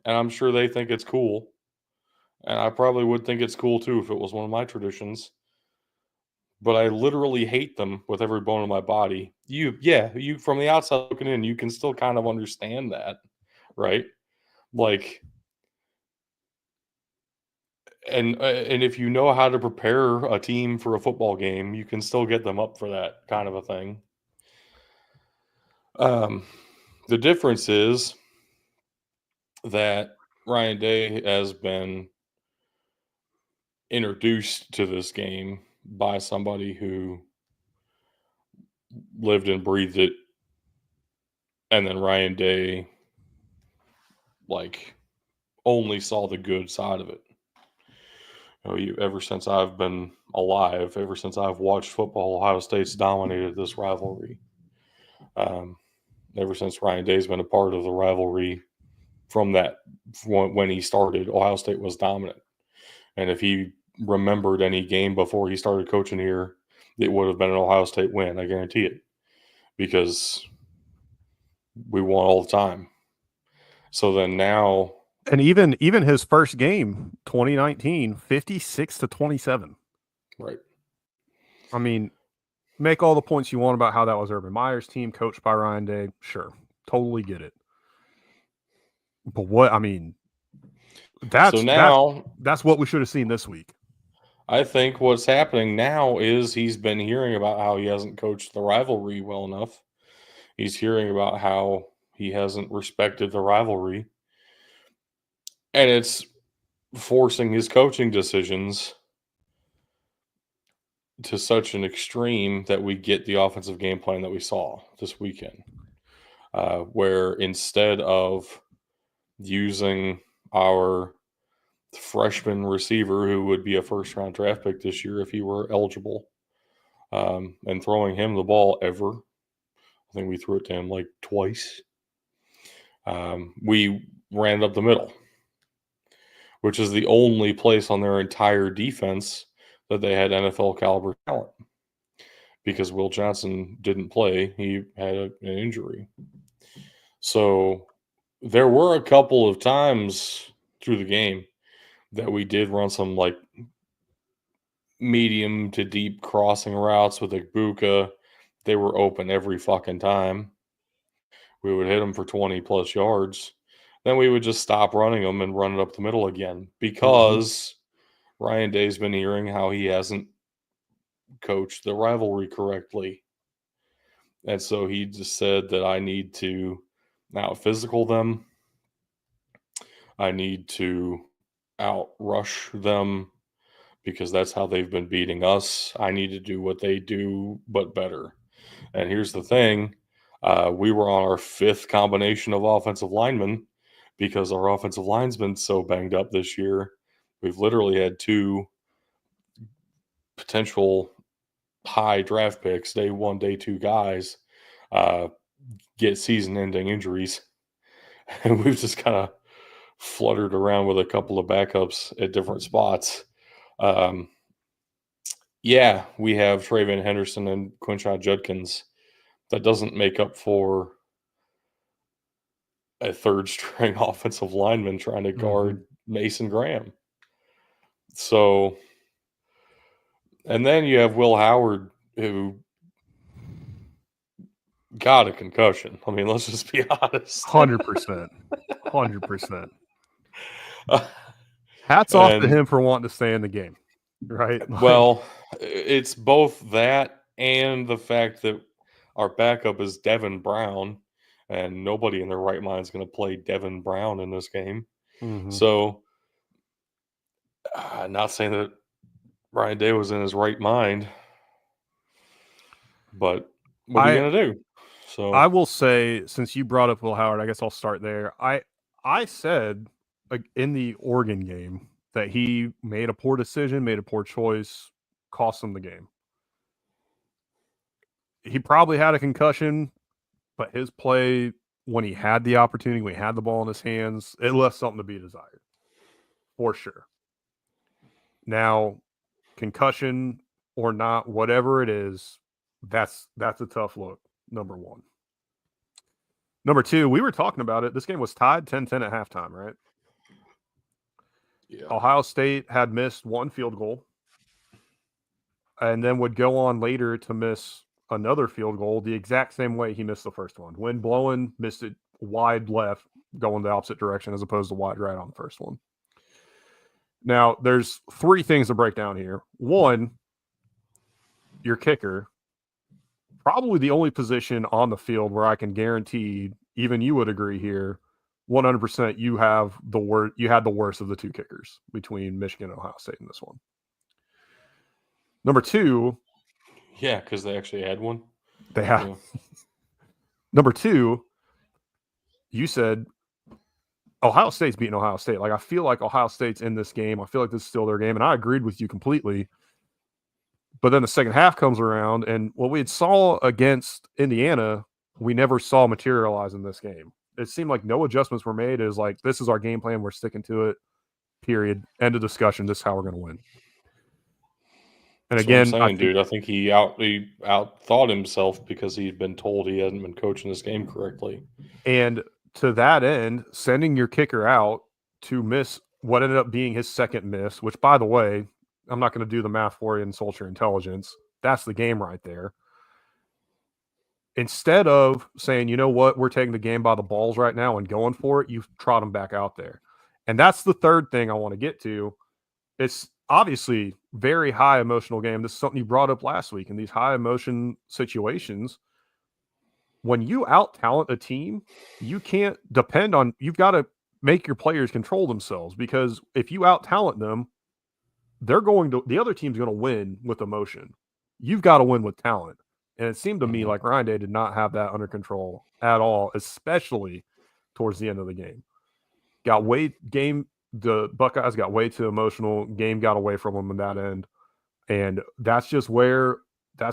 And I'm sure they think it's cool. And I probably would think it's cool too if it was one of my traditions. But I literally hate them with every bone in my body. You from the outside looking in, you can still kind of understand that, right? Like, and if you know how to prepare a team for a football game, you can still get them up for that kind of a thing. The difference is that Ryan Day has been introduced to this game by somebody who lived and breathed it, and then Ryan Day like only saw the good side of it. Ever since I've been alive, ever since I've watched football, Ohio State's dominated this rivalry. Ever since Ryan Day's been a part of the rivalry from when he started, Ohio State was dominant. And if he remembered any game before he started coaching here, it would have been an Ohio State win. I guarantee it, because we won all the time. So then now, and even his first game, 2019, 56-27. Right. I mean, make all the points you want about how that was Urban Meyer's team, coached by Ryan Day. Sure, totally get it. But that's what we should have seen this week. I think what's happening now is he's been hearing about how he hasn't coached the rivalry well enough. He's hearing about how he hasn't respected the rivalry. And it's forcing his coaching decisions to such an extreme that we get the offensive game plan that we saw this weekend, where instead of using our freshman receiver, who would be a first-round draft pick this year if he were eligible, and throwing him the ball ever, I think we threw it to him like twice. We ran it up the middle, which is the only place on their entire defense that they had NFL caliber talent, because Will Johnson didn't play. He had an injury. So there were a couple of times through the game that we did run some like medium to deep crossing routes with Igbuka. They were open every fucking time. We would hit them for 20 plus yards. Then we would just stop running them and run it up the middle again, because Ryan Day's been hearing how he hasn't coached the rivalry correctly. And so he just said that I need to out physical them. I need to out rush them, because that's how they've been beating us. I need to do what they do, but better. And here's the thing. We were on our 5th combination of offensive linemen because our offensive line's been so banged up this year. We've literally had 2 potential high draft picks, day 1, day 2 guys, get season-ending injuries. And we've just kind of fluttered around with a couple of backups at different spots. Yeah, we have Traven Henderson and Quinshon Judkins. That doesn't make up for a 3rd-string offensive lineman trying to guard Mason Graham. So, and then you have Will Howard, who got a concussion. I mean, let's just be honest. 100%. 100%. Hats off to him for wanting to stay in the game, right? Well, it's both that and the fact that our backup is Devin Brown, and nobody in their right mind is going to play Devin Brown in this game. So, not saying that Ryan Day was in his right mind, but what are you going to do? So I will say, since you brought up Will Howard, I guess I'll start there. I said in the Oregon game that he made a poor decision, made a poor choice, cost him the game. He probably had a concussion, but his play, when he had the opportunity, when he had the ball in his hands, it left something to be desired, for sure. Now, concussion or not, whatever it is, that's a tough look, number one. Number two, we were talking about it. This game was tied 10-10 at halftime, right? Yeah. Ohio State had missed 1 field goal and then would go on later to miss another field goal the exact same way he missed the first one. Wind blowing, missed it wide left, going the opposite direction as opposed to wide right on the first one. Now, there's 3 things to break down here. One, your kicker, probably the only position on the field where I can guarantee, even you would agree here, 100% you had the worst of the 2 kickers between Michigan and Ohio State in this one. Number 2. Yeah, because they actually had one. They have. Yeah. Number 2, you said Ohio State's beating Ohio State. Like, I feel like Ohio State's in this game. I feel like this is still their game, and I agreed with you completely. But then the second half comes around, and what we had saw against Indiana, we never saw materialize in this game. It seemed like no adjustments were made. It was like, this is our game plan. We're sticking to it, period. End of discussion. This is how we're going to win. And That's again, what I'm saying, dude, I think he out-thought himself because he'd been told he hadn't been coaching this game correctly. And to that end, sending your kicker out to miss what ended up being his second miss, which, by the way, I'm not going to do the math for you and insult your intelligence. That's the game right there. Instead of saying, you know what, we're taking the game by the balls right now and going for it, you've trot them back out there. And that's the third thing I want to get to. It's obviously very high emotional game. This is something you brought up last week. In these high emotion situations, when you out-talent a team, you can't depend on – you've got to make your players control themselves, because if you out-talent them, the other team's going to win with emotion. You've got to win with talent. And it seemed to me like Ryan Day did not have that under control at all, especially towards the end of the game. The Buckeyes got way too emotional. Game got away from them in that end. And that's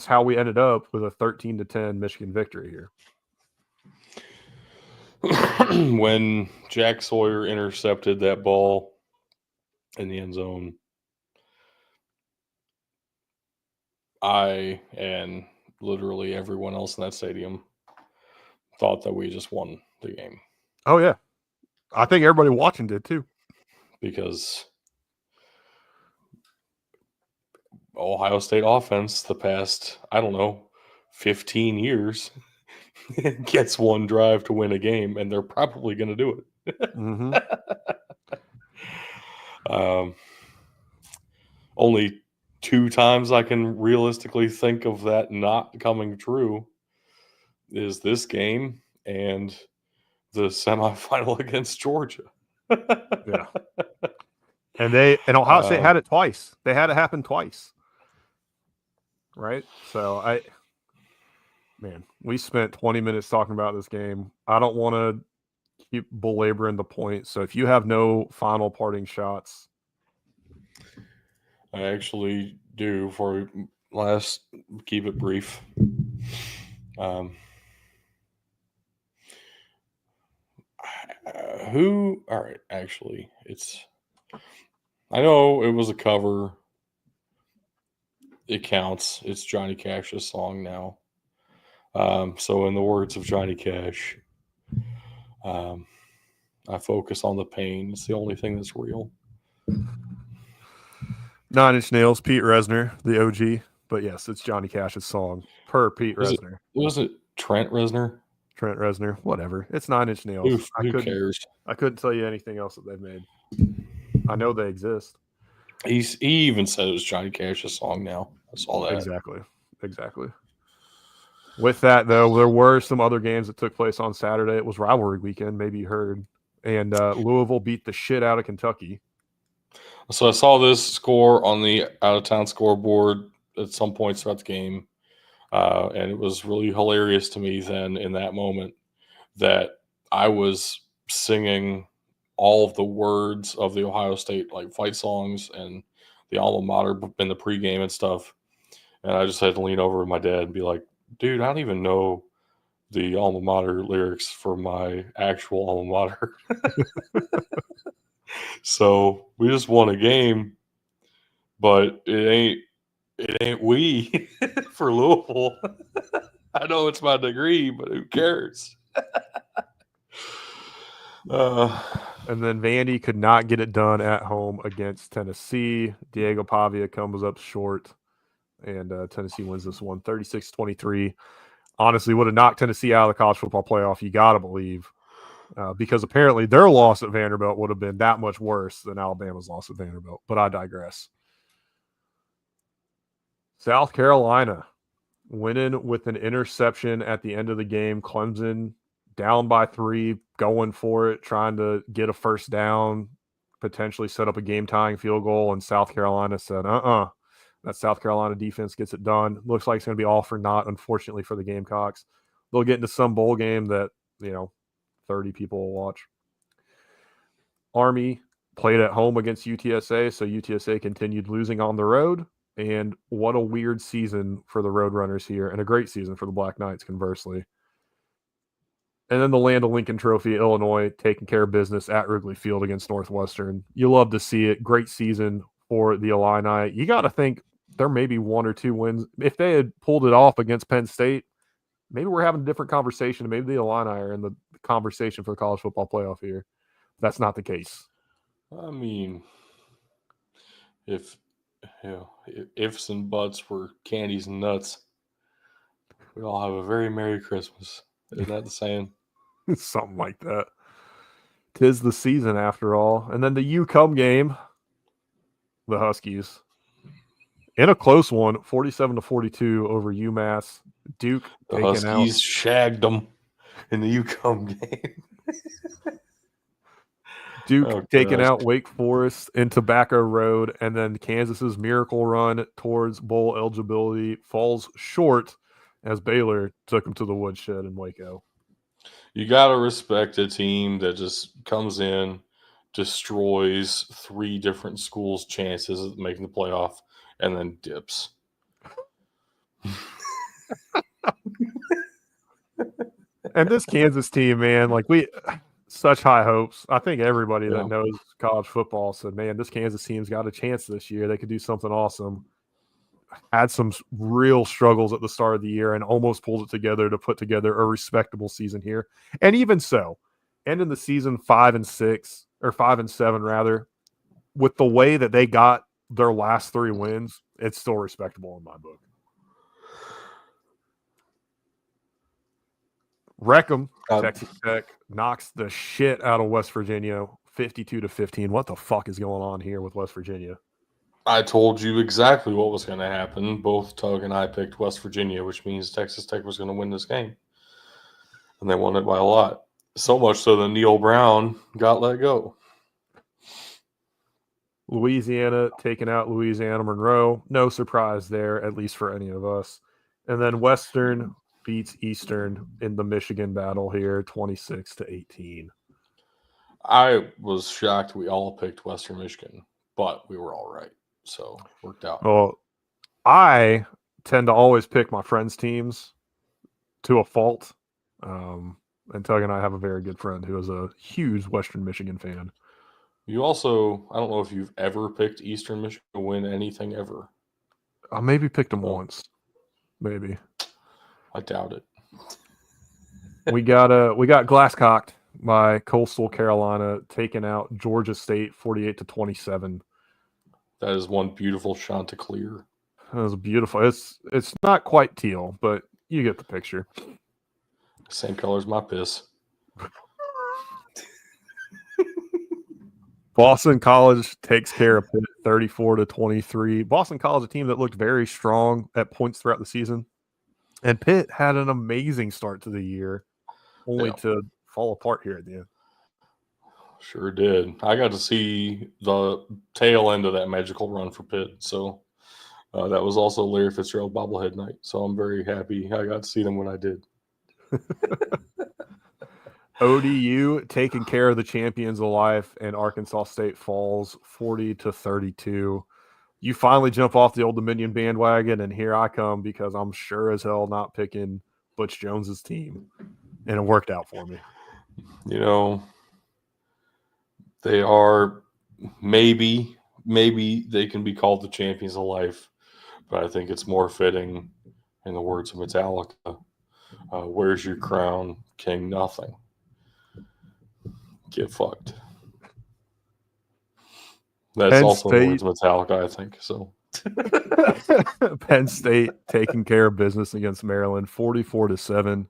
how we ended up with a 13-10 Michigan victory here. When Jack Sawyer intercepted that ball in the end zone, I and literally everyone else in that stadium thought that we just won the game. Oh, yeah. I think everybody watching did too. Because Ohio State offense the past, 15 years gets one drive to win a game, and they're probably going to do it. Only 2 times I can realistically think of that not coming true is this game and the semifinal against Georgia. Yeah. And Ohio State had it twice. They had it happen twice. Right? So Man, we spent 20 minutes talking about this game. I don't want to keep belaboring the point. So if you have no final parting shots. I actually do. For last, keep it brief. All right, actually, I know it was a cover. It counts. It's Johnny Cash's song now. So in the words of Johnny Cash, I focus on the pain. It's the only thing that's real. 9 Inch Nails, Pete Resner, the OG. But yes, it's Johnny Cash's song per Pete Resner. Was it Trent Reznor? Trent Reznor, whatever. It's 9 Inch Nails. Who cares? I couldn't tell you anything else that they've made. I know they exist. He even said it was Johnny Cash's song now. I saw that. Exactly. With that, though, there were some other games that took place on Saturday. It was rivalry weekend, maybe you heard. And Louisville beat the shit out of Kentucky. So I saw this score on the out-of-town scoreboard at some points throughout the game. And it was really hilarious to me then in that moment that I was singing all of the words of the Ohio State fight songs and the alma mater in the pregame and stuff. And I just had to lean over to my dad and be like, dude, I don't even know the alma mater lyrics for my actual alma mater. So we just won a game, but it ain't we for Louisville. I know it's my degree, but who cares? And then Vandy could not get it done at home against Tennessee. Diego Pavia comes up short, and Tennessee wins this one 36-23. Honestly, would have knocked Tennessee out of the college football playoff, you got to believe, because apparently their loss at Vanderbilt would have been that much worse than Alabama's loss at Vanderbilt. But I digress. South Carolina winning with an interception at the end of the game. Clemson down by 3, going for it, trying to get a first down, potentially set up a game-tying field goal, and South Carolina said, that South Carolina defense gets it done. Looks like it's going to be all for naught, unfortunately, for the Gamecocks. They'll get into some bowl game that, 30 people will watch. Army played at home against UTSA, so UTSA continued losing on the road. And what a weird season for the Roadrunners here, and a great season for the Black Knights, conversely. And then the Land of Lincoln Trophy, Illinois taking care of business at Wrigley Field against Northwestern. You love to see it. Great season for the Illini. You got to think there may be 1 or 2 wins. If they had pulled it off against Penn State, maybe we're having a different conversation. Maybe the Illini are in the conversation for the college football playoff here. That's not the case. I mean, if ifs and buts were candies and nuts, we'd all have a very Merry Christmas. Isn't that the saying? Something like that. 'Tis the season after all. And then the UConn game, the Huskies, in a close one, 47-42 over UMass. Duke the Huskies shagged them in the UConn game. Duke taking out Wake Forest in Tobacco Road, and then Kansas's miracle run towards bowl eligibility falls short as Baylor took them to the woodshed in Waco. You got to respect a team that just comes in, destroys 3 different schools' chances of making the playoff, and then dips. And this Kansas team, man, such high hopes. I think everybody that knows college football said, man, this Kansas team's got a chance this year. They could do something awesome. Had some real struggles at the start of the year and almost pulled it together to put together a respectable season here. And even so, ending the season 5-6 or 5-7 rather, with the way that they got their last 3 wins, it's still respectable in my book. Wreckham, Texas Tech knocks the shit out of West Virginia, 52-15. What the fuck is going on here with West Virginia? I told you exactly what was going to happen. Both Tug and I picked West Virginia, which means Texas Tech was going to win this game. And they won it by a lot. So much so that Neil Brown got let go. Louisiana taking out Louisiana Monroe. No surprise there, at least for any of us. And then Western beats Eastern in the Michigan battle here, 26-18. I was shocked we all picked Western Michigan, but we were all right. So worked out. Well, I tend to always pick my friends' teams to a fault. And Tug and I have a very good friend who is a huge Western Michigan fan. You also, I don't know if you've ever picked Eastern Michigan to win anything ever. I maybe picked them once. Maybe. I doubt it. We got glasscocked by Coastal Carolina, taking out Georgia State 48-27. That is one beautiful Chanticleer. That was beautiful. It's not quite teal, but you get the picture. Same color as my piss. Boston College takes care of Pitt 34-23. Boston College, a team that looked very strong at points throughout the season. And Pitt had an amazing start to the year, only to fall apart here at the end. Sure did. I got to see the tail end of that magical run for Pitt. So that was also Larry Fitzgerald bobblehead night. So I'm very happy I got to see them when I did. ODU taking care of the champions of life, and Arkansas State falls 40-32. You finally jump off the Old Dominion bandwagon, and here I come because I'm sure as hell not picking Butch Jones's team, and it worked out for me. You know, they are maybe they can be called the champions of life, but I think it's more fitting, in the words of Metallica, where's your crown, King Nothing? Get fucked. That's Penn also State. in the words of Metallica, I think. So Penn State taking care of business against Maryland, 44-7.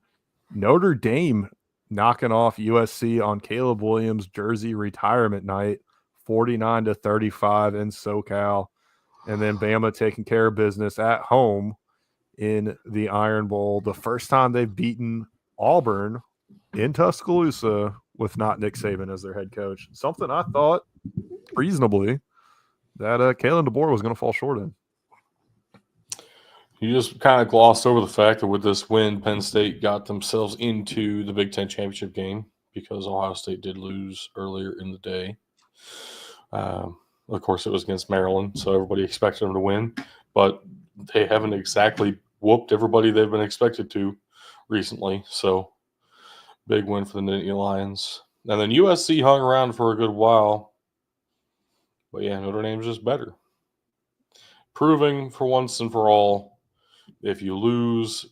Notre Dame knocking off USC on Caleb Williams' jersey retirement night, 49-35 in SoCal. And then Bama taking care of business at home in the Iron Bowl. The first time they've beaten Auburn in Tuscaloosa with not Nick Saban as their head coach. Something I thought reasonably that Kalen DeBoer was going to fall short in. You just kind of glossed over the fact that with this win, Penn State got themselves into the Big Ten championship game because Ohio State did lose earlier in the day. Of course, it was against Maryland, so everybody expected them to win, but they haven't exactly whooped everybody they've been expected to recently. So big win for the Nittany Lions. And then USC hung around for a good while. But yeah, Notre Dame's just better. Proving for once and for all, if you lose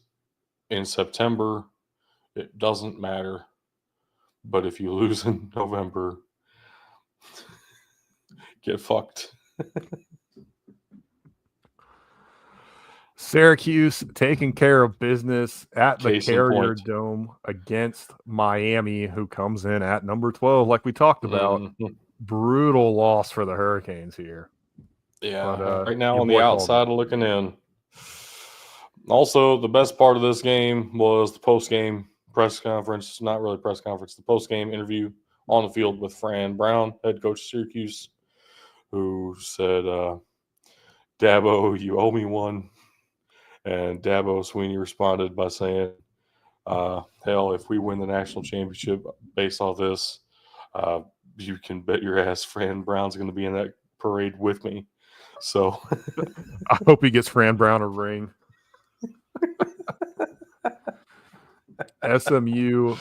in September, it doesn't matter. But if you lose in November, get fucked. Syracuse taking care of business at the Carrier Dome against Miami, who comes in at number 12, like we talked about. Mm-hmm. Brutal loss for the Hurricanes here. Yeah, but, right now on the outside looking in. Also, the best part of this game was the post-game press conference. Not really press conference. The post-game interview on the field with Fran Brown, head coach of Syracuse, who said, Dabo, you owe me one. And Dabo Sweeney responded by saying, hell, if we win the national championship based off this, you can bet your ass Fran Brown's going to be in that parade with me. So I hope he gets Fran Brown a ring. SMU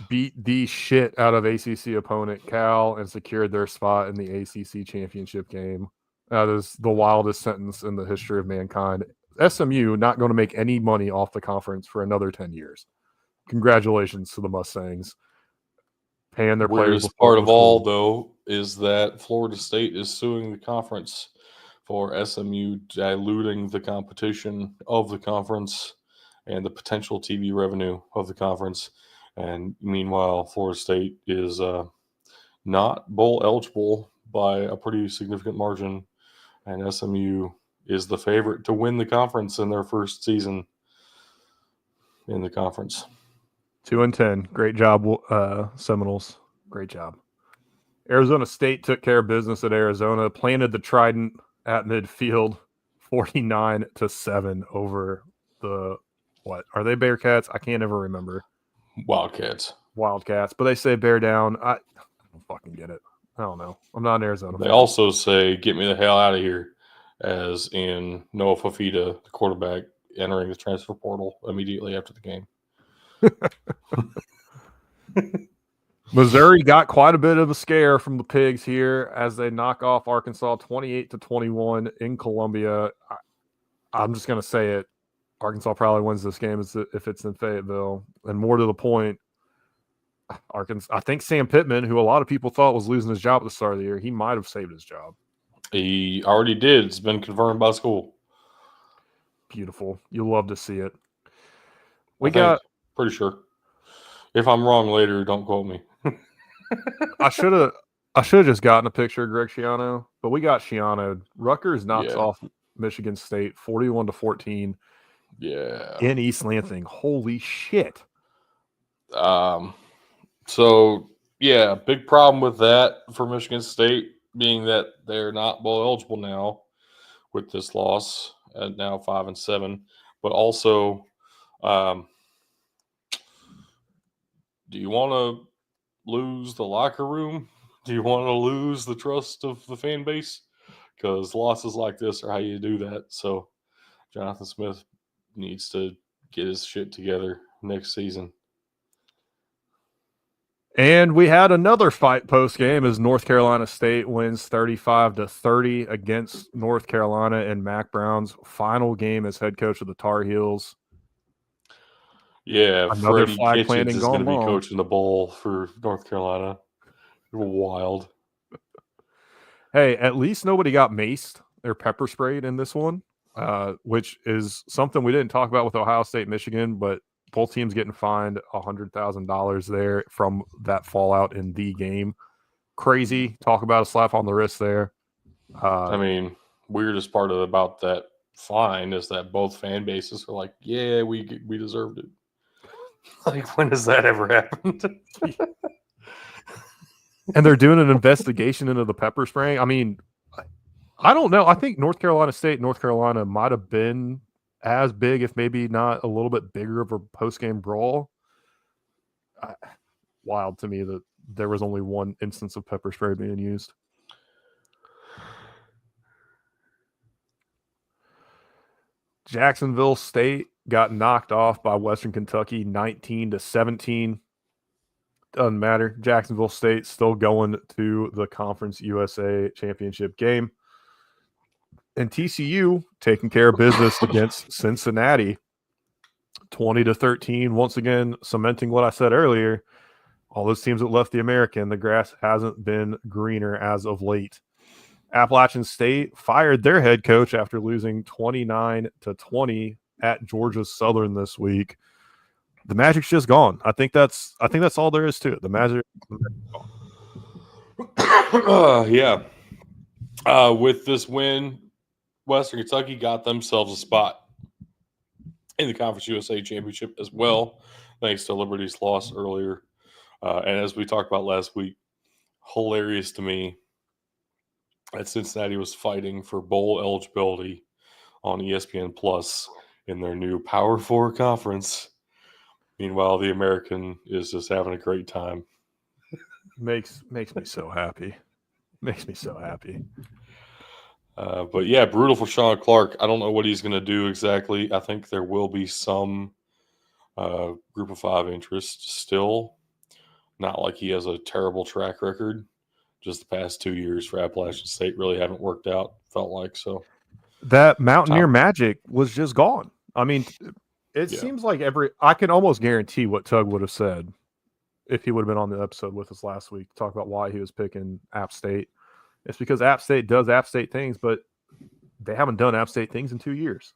beat the shit out of ACC opponent Cal and secured their spot in the ACC championship game. That is the wildest sentence in the history of mankind. SMU not going to make any money off the conference for another 10 years. Congratulations to the Mustangs. Paying their players. Weirdest part of all, though, is that Florida State is suing the conference for SMU diluting the competition of the conference and the potential TV revenue of the conference. And meanwhile, Florida State is not bowl eligible by a pretty significant margin, and SMU is the favorite to win the conference in their first season in the conference. 2-10. Great job, Seminoles. Great job. Arizona State took care of business at Arizona, planted the trident at midfield, 49-7 over the what are they? Bearcats? I can't ever remember. Wildcats. Wildcats, but they say bear down. I don't fucking get it. I don't know. I'm not an Arizona They fan. also say, get me the hell out of here, as in Noah Fafita, the quarterback, entering the transfer portal immediately after the game. Missouri got quite a bit of a scare from the Pigs here as they knock off Arkansas 28-21 in Columbia. I'm just going to say it. Arkansas probably wins this game if it's in Fayetteville. And more to the point, Arkansas. I think Sam Pittman, who a lot of people thought was losing his job at the start of the year, he might have saved his job. He already did. It's been confirmed by school. Beautiful. You'll love to see it. Pretty sure. If I'm wrong later, don't quote me. I should have just gotten a picture of Greg Schiano, but we got Schiano. Rutgers knocks off Michigan State 41-14. Yeah. In East Lansing. Holy shit. So yeah, big problem with that for Michigan State being that they're not bowl eligible now with this loss at now 5-7, but also, do you want to lose the locker room? Do you want to lose the trust of the fan base? Because losses like this are how you do that. So Jonathan Smith needs to get his shit together next season. And we had another fight post-game as North Carolina State wins 35-30 against North Carolina in Mac Brown's final game as head coach of the Tar Heels. Yeah, another Freddie flag planting is going to be coaching the bowl for North Carolina. Wild. Hey, at least nobody got maced or pepper sprayed in this one, which is something we didn't talk about with Ohio State, Michigan, but both teams getting fined $100,000 there from that fallout in the game. Crazy. Talk about a slap on the wrist there. I mean, weirdest part about that fine is that both fan bases are like, yeah, we deserved it. Like, when has that ever happened? And they're doing an investigation into the pepper spraying. I mean, I don't know. I think North Carolina State, North Carolina might have been as big, if maybe not a little bit bigger of a post-game brawl. Wild to me that there was only one instance of pepper spray being used. Jacksonville State got knocked off by Western Kentucky 19-17. Doesn't matter. Jacksonville State still going to the Conference USA Championship game. And TCU taking care of business against Cincinnati 20-13. Once again, cementing what I said earlier. All those teams that left the American, the grass hasn't been greener as of late. Appalachian State fired their head coach after losing 29-20 at Georgia Southern this week. The Magic's just gone. I think that's all there is to it. The Magic's gone. Yeah. With this win, Western Kentucky got themselves a spot in the Conference USA Championship as well, thanks to Liberty's loss earlier. And as we talked about last week, hilarious to me that Cincinnati was fighting for bowl eligibility on ESPN Plus in their new Power 4 conference. Meanwhile, the American is just having a great time. Makes me so happy. Makes me so happy. But yeah, brutal for Sean Clark. I don't know what he's going to do exactly. I think there will be some Group of 5 interest still. Not like he has a terrible track record. Just the past 2 years for Appalachian State really haven't worked out, felt like. So that Mountaineer magic was just gone. I mean, it seems like I can almost guarantee what Tug would have said if he would have been on the episode with us last week to talk about why he was picking App State. It's because App State does App State things, but they haven't done App State things in 2 years.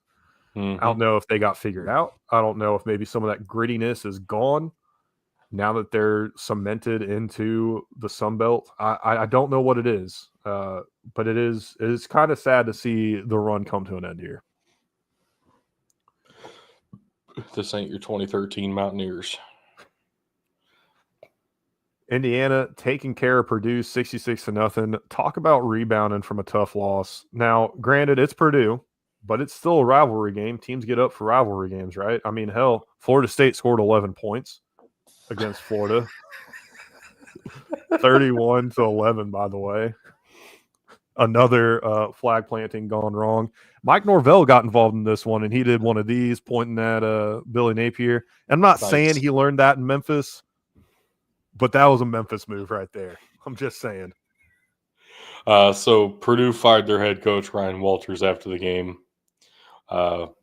Mm-hmm. I don't know if they got figured out. I don't know if maybe some of that grittiness is gone now that they're cemented into the Sun Belt. I don't know what it is, but it is kind of sad to see the run come to an end here. This ain't your 2013 Mountaineers. Indiana taking care of Purdue 66-0. Talk about rebounding from a tough loss. Now, granted, it's Purdue. but it's still a rivalry game. Teams get up for rivalry games, right? I mean, hell, Florida State scored 11 points against Florida. 31-11, by the way. Another flag planting gone wrong. Mike Norvell got involved in this one, and he did one of these pointing at Billy Napier. I'm not saying he learned that in Memphis, but that was a Memphis move right there. I'm just saying. So Purdue fired their head coach, Ryan Walters, after the game.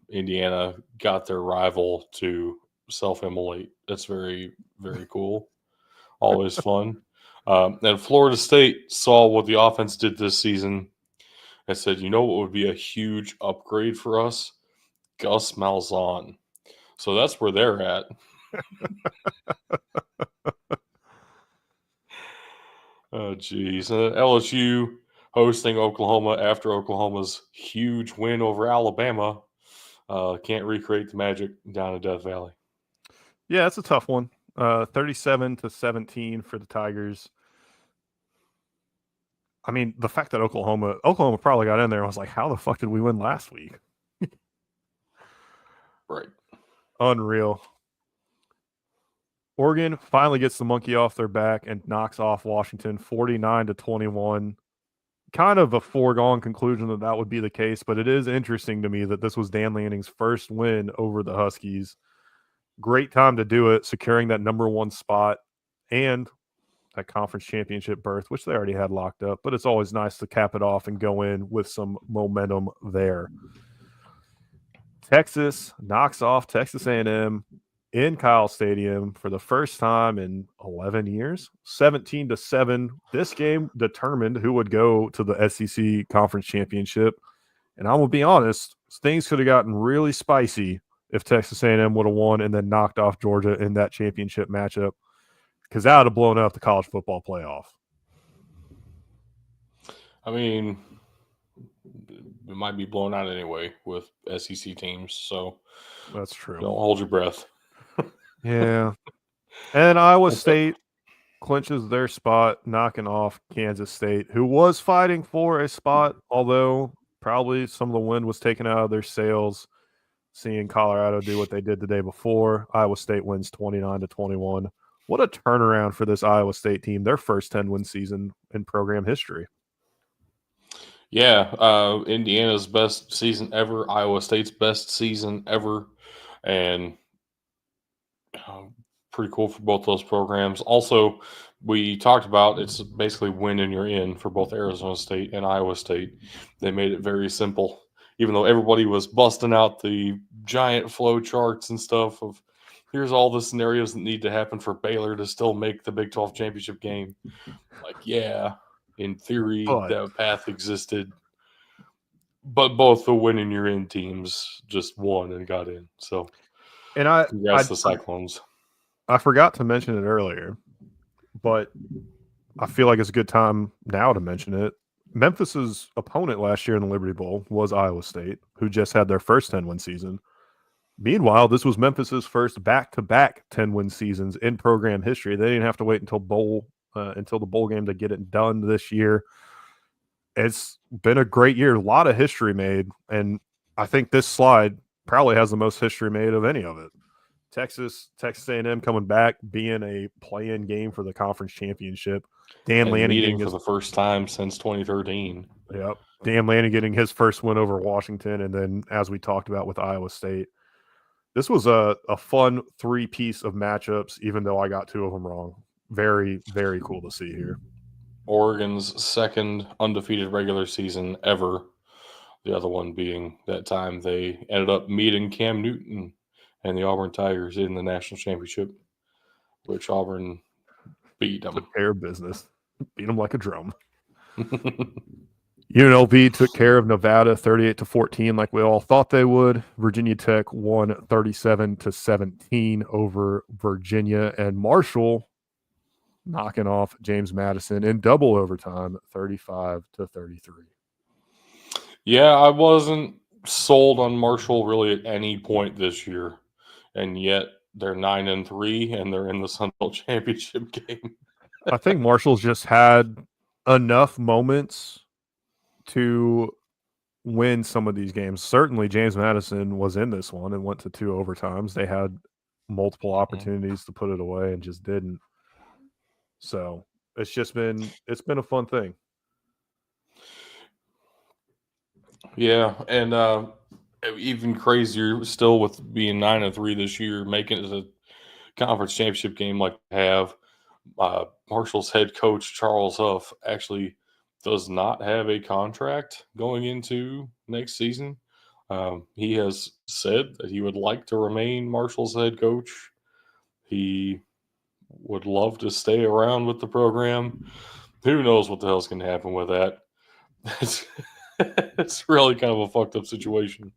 Indiana got their rival to self-immolate. That's very, very cool. Always fun. And Florida State saw what the offense did this season and said, you know what would be a huge upgrade for us? Gus Malzahn. So that's where they're at. Oh, geez. LSU hosting Oklahoma after Oklahoma's huge win over Alabama. Can't recreate the magic down in Death Valley. Yeah, it's a tough one. 37-17 for the Tigers. I mean, the fact that Oklahoma probably got in there, I was like, how the fuck did we win last week? Right. Unreal. Oregon finally gets the monkey off their back and knocks off Washington 49-21. Kind of a foregone conclusion that would be the case, but it is interesting to me that this was Dan Lanning's first win over the Huskies. Great time to do it, securing that number one spot and that conference championship berth, which they already had locked up, but it's always nice to cap it off and go in with some momentum there. Texas knocks off Texas A&M in Kyle Stadium for the first time in 11 years, 17-7. This game determined who would go to the SEC conference championship. And I'm going to be honest, things could have gotten really spicy if Texas A&M would have won and then knocked off Georgia in that championship matchup, because that would have blown up the college football playoff. I mean, it might be blown out anyway with SEC teams, so that's true. Don't hold your breath. Yeah. And Iowa State clinches their spot, knocking off Kansas State, who was fighting for a spot, although probably some of the wind was taken out of their sails, seeing Colorado do what they did the day before. Iowa State wins 29-21. What a turnaround for this Iowa State team, their first 10-win season in program history. Yeah, Indiana's best season ever, Iowa State's best season ever, and pretty cool for both those programs. Also, we talked about it's basically win and you're in for both Arizona State and Iowa State. They made it very simple, even though everybody was busting out the giant flow charts and stuff of here's all the scenarios that need to happen for Baylor to still make the Big 12 championship game. Like, yeah, in theory, that path existed. But both the win and you're in teams just won and got in. So, congrats to the Cyclones. I forgot to mention it earlier, but I feel like it's a good time now to mention it. Memphis's opponent last year in the Liberty Bowl was Iowa State, who just had their first 10-win season. Meanwhile, this was Memphis's first back-to-back 10-win seasons in program history. They didn't have to wait until the bowl game to get it done this year. It's been a great year, a lot of history made, and I think this slide probably has the most history made of any of it. Texas A&M coming back, being a play-in game for the conference championship. Dan Lanning meeting for the first time since 2013. Yep. Dan Lanning getting his first win over Washington, and then as we talked about with Iowa State, this was a fun three-piece of matchups, even though I got two of them wrong. Very, very cool to see here. Oregon's second undefeated regular season ever. The other one being that time they ended up meeting Cam Newton and the Auburn Tigers in the national championship, which Auburn beat them. Took care of business. Beat them like a drum. UNLV took care of Nevada 38-14 like we all thought they would. Virginia Tech won 37-17 over Virginia, and Marshall knocking off James Madison in double overtime 35-33. Yeah, I wasn't sold on Marshall really at any point this year, and yet they're 9-3 and they're in the Sun Belt championship game. I think Marshall's just had enough moments to win some of these games. Certainly, James Madison was in this one and went to 2 overtimes. They had multiple opportunities to put it away and just didn't. So it's been a fun thing. Yeah, and even crazier still with being 9-3 this year, making it a conference championship game like they have. Marshall's head coach Charles Huff actually does not have a contract going into next season. He has said that he would like to remain Marshall's head coach. He would love to stay around with the program. Who knows what the hell's going to happen with that? It's really kind of a fucked up situation.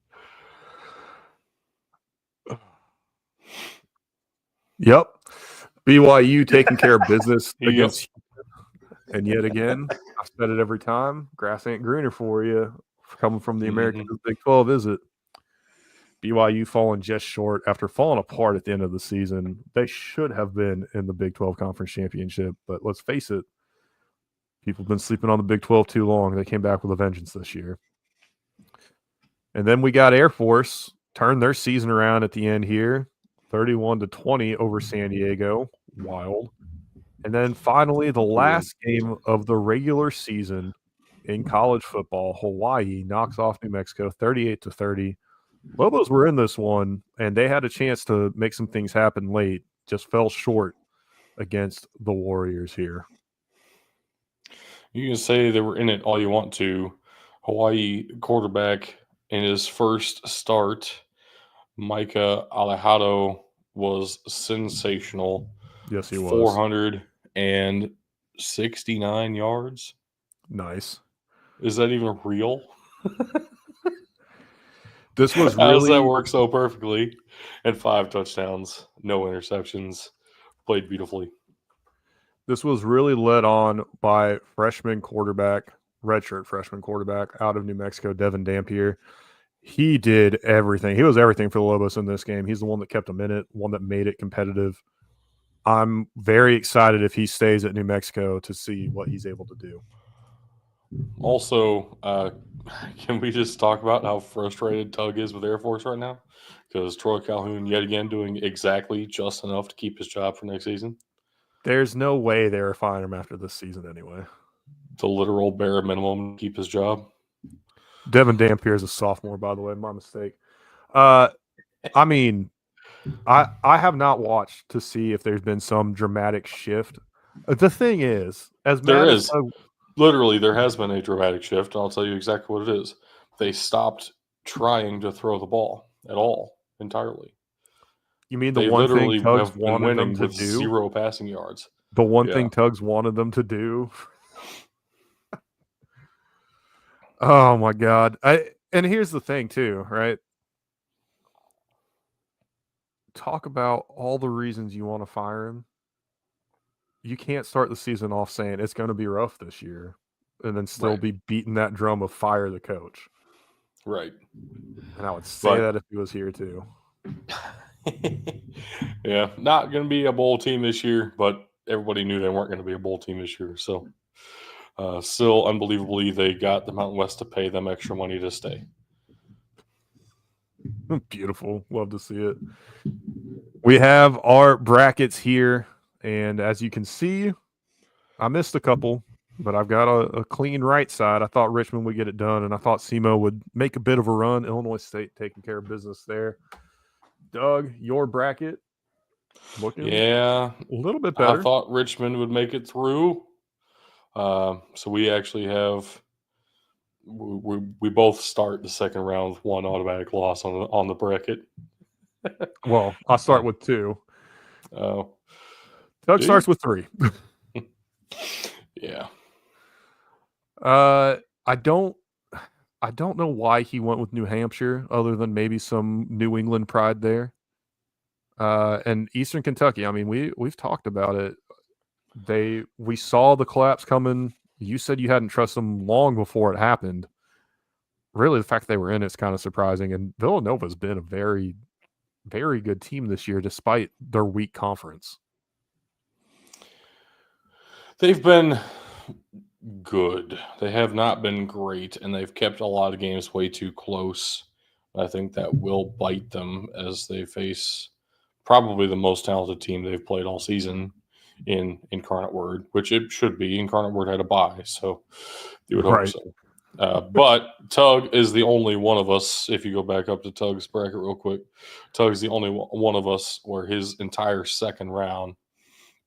Yep. BYU taking care of business Yep. against and yet again, I've said it every time, grass ain't greener for you coming from the American Big 12, is it? BYU falling just short after falling apart at the end of the season. They should have been in the Big 12 Conference Championship, but let's face it, people have been sleeping on the Big 12 too long. They came back with a vengeance this year. And then we got Air Force turn their season around at the end here, 31-20 over San Diego. Wild. And then finally, the last game of the regular season in college football, Hawaii knocks off New Mexico 38-30. Lobos were in this one, and they had a chance to make some things happen late, just fell short against the Warriors here. You can say they were in it all you want to. Hawaii quarterback in his first start, Micah Alejado, was sensational. Yes, he was. 469 yards. Nice. Is that even real? This was How does really that work so perfectly? And 5 touchdowns, no interceptions, played beautifully. This was really led on by redshirt freshman quarterback out of New Mexico, Devin Dampier. He did everything. He was everything for the Lobos in this game. He's the one that kept them in it, one that made it competitive. I'm very excited if he stays at New Mexico to see what he's able to do. Also, can we just talk about how frustrated Tug is with Air Force right now? Because Troy Calhoun, yet again, doing exactly just enough to keep his job for next season. There's no way they were firing him after this season anyway. The literal bare minimum to keep his job. Devin Dampier is a sophomore, by the way. My mistake. I mean, I have not watched to see if there's been some dramatic shift. The thing is, there has been a dramatic shift, and I'll tell you exactly what it is. They stopped trying to throw the ball at all entirely. You mean the one thing Tugs wanted them to do? 0 passing yards. The one thing Tugs wanted them to do? Oh, my God. And here's the thing, too, right? Talk about all the reasons you want to fire him. You can't start the season off saying it's going to be rough this year and then still be beating that drum of fire the coach. Right. And I would say that if he was here, too. Yeah, not going to be a bowl team this year, but everybody knew they weren't going to be a bowl team this year. So, still, unbelievably, they got the Mountain West to pay them extra money to stay. Beautiful. Love to see it. We have our brackets here, and as you can see, I missed a couple, but I've got a clean right side. I thought Richmond would get it done, and I thought SEMO would make a bit of a run. Illinois State taking care of business there. Doug, your bracket looking a little bit better. I thought Richmond would make it through. So we actually have we both start the second round with 1 automatic loss on the bracket. Well, I'll start with 2. Oh, Doug starts with 3. Yeah. I don't know why he went with New Hampshire, other than maybe some New England pride there. And Eastern Kentucky. I mean, we've talked about it. We saw the collapse coming. You said you hadn't trusted them long before it happened. Really, the fact they were in it's kind of surprising. And Villanova's been a very, very good team this year, despite their weak conference. They've been good. They have not been great, and they've kept a lot of games way too close. I think that will bite them as they face probably the most talented team they've played all season in Incarnate Word, which it should be. Incarnate Word had a bye, so you would hope so. But Tug is the only one of us, if you go back up to Tug's bracket real quick, Tug's the only one of us where his entire second round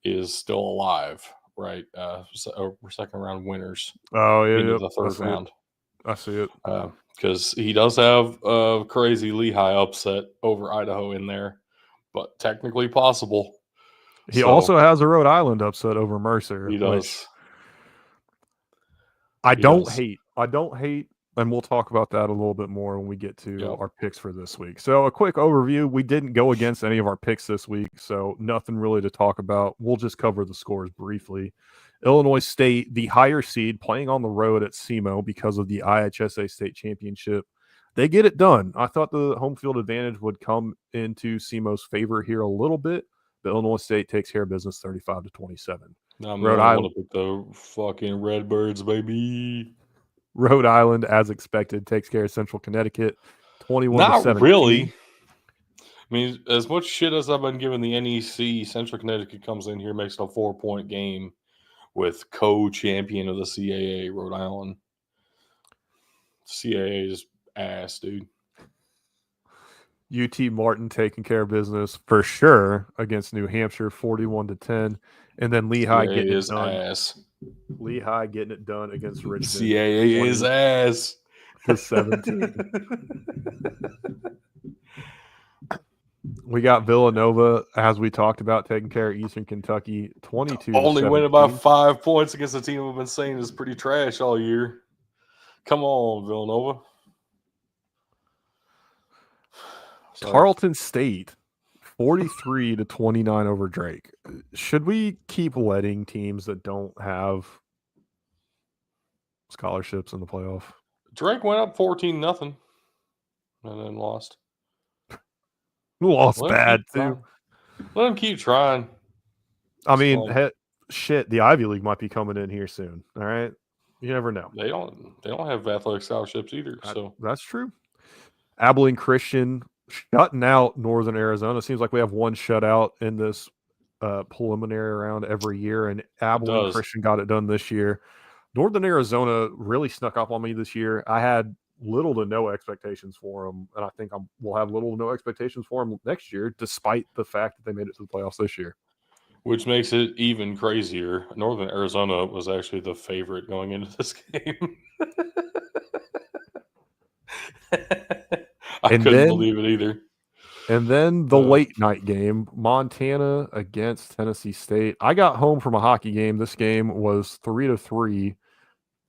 is still alive, right? Second round winners into the third round. I see it. Because he does have a crazy Lehigh upset over Idaho in there, but technically possible. He also has a Rhode Island upset over Mercer. He does. I don't hate, and we'll talk about that a little bit more when we get to our picks for this week. So a quick overview. We didn't go against any of our picks this week, so nothing really to talk about. We'll just cover the scores briefly. Illinois State, the higher seed, playing on the road at SEMO because of the IHSA State Championship. They get it done. I thought the home field advantage would come into SEMO's favor here a little bit, but Illinois State takes care of business 35-27. Rhode Island pick the fucking Redbirds, baby. Rhode Island, as expected, takes care of Central Connecticut 21-17. Not really. I mean, as much shit as I've been giving the NEC, Central Connecticut comes in here, makes it a 4-point game with co-champion of the CAA, Rhode Island. CAA is ass, dude. UT Martin taking care of business for sure against New Hampshire, 41-10, and then Lehigh getting it done. Ass. Lehigh getting it done against Richmond. CAA is ass. To 17. We got Villanova, as we talked about, taking care of Eastern Kentucky, 22. Only winning by 5 points against a team we've been saying is pretty trash all year. Come on, Villanova. Sorry. Tarleton State, 43-29 over Drake. Should we keep letting teams that don't have scholarships in the playoff? Drake went up 14-0 and then lost. Lost bad too. Let them keep trying. I mean, the Ivy League might be coming in here soon. All right, you never know. They don't have athletic scholarships either. So that's true. Abilene Christian shutting out Northern Arizona. Seems like we have one shutout in this preliminary round every year, and Abilene Christian got it done this year. Northern Arizona really snuck up on me this year. I had little to no expectations for them, and I think we'll have little to no expectations for them next year, despite the fact that they made it to the playoffs this year. Which makes it even crazier. Northern Arizona was actually the favorite going into this game. I couldn't believe it either. And then the late night game, Montana against Tennessee State. I got home from a hockey game. This game was 3-3.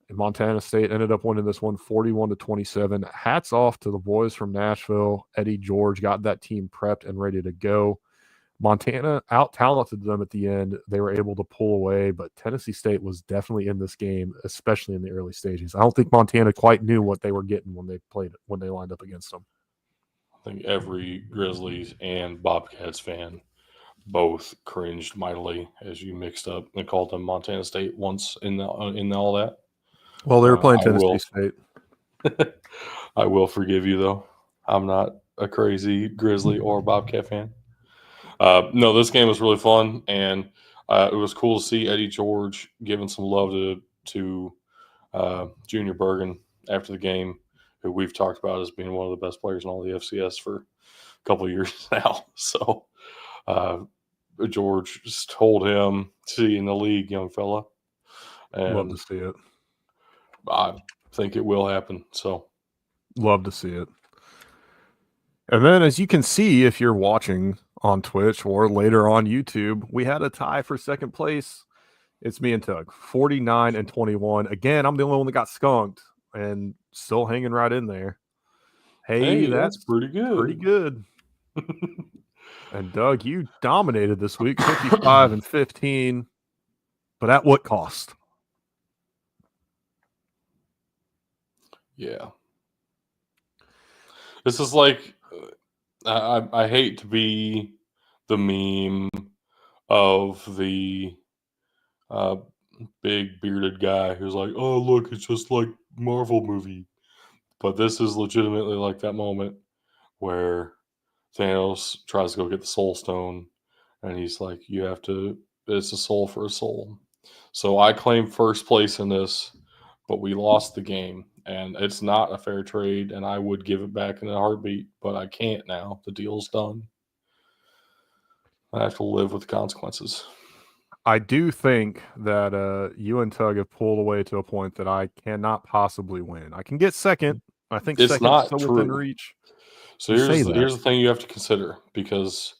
And Montana State ended up winning this one 41-27. Hats off to the boys from Nashville. Eddie George got that team prepped and ready to go. Montana out-talented them at the end. They were able to pull away, but Tennessee State was definitely in this game, especially in the early stages. I don't think Montana quite knew what they were getting when they lined up against them. I think every Grizzlies and Bobcats fan both cringed mightily as you mixed up and called them Montana State once in all that. Well, they were playing Tennessee State. I will forgive you, though. I'm not a crazy Grizzly or Bobcat fan. No, this game was really fun, and it was cool to see Eddie George giving some love to Junior Bergen after the game, who we've talked about as being one of the best players in all the FCS for a couple of years now. So George just told him, "See you in the league, young fella." And love to see it. I think it will happen. So love to see it. And then, as you can see, if you're watching on Twitch or later on YouTube, we had a tie for second place. It's me and Tug, 49-21. Again, I'm the only one that got skunked and still hanging right in there. Hey, that's pretty good. Pretty good. And Doug, you dominated this week, 55-15. But at what cost? Yeah. This is like, I hate to be the meme of the big bearded guy who's like, "Oh, look, it's just like Marvel movie." But this is legitimately like that moment where Thanos tries to go get the Soul Stone, and he's like, "You have to. It's a soul for a soul." So I claim first place in this, but we lost the game, and it's not a fair trade. And I would give it back in a heartbeat, but I can't now. The deal's done. I have to live with the consequences. I do think that you and Tug have pulled away to a point that I cannot possibly win. I can get second. I think It's second's not still within true. reach. So You say here's that. the thing you have to consider, because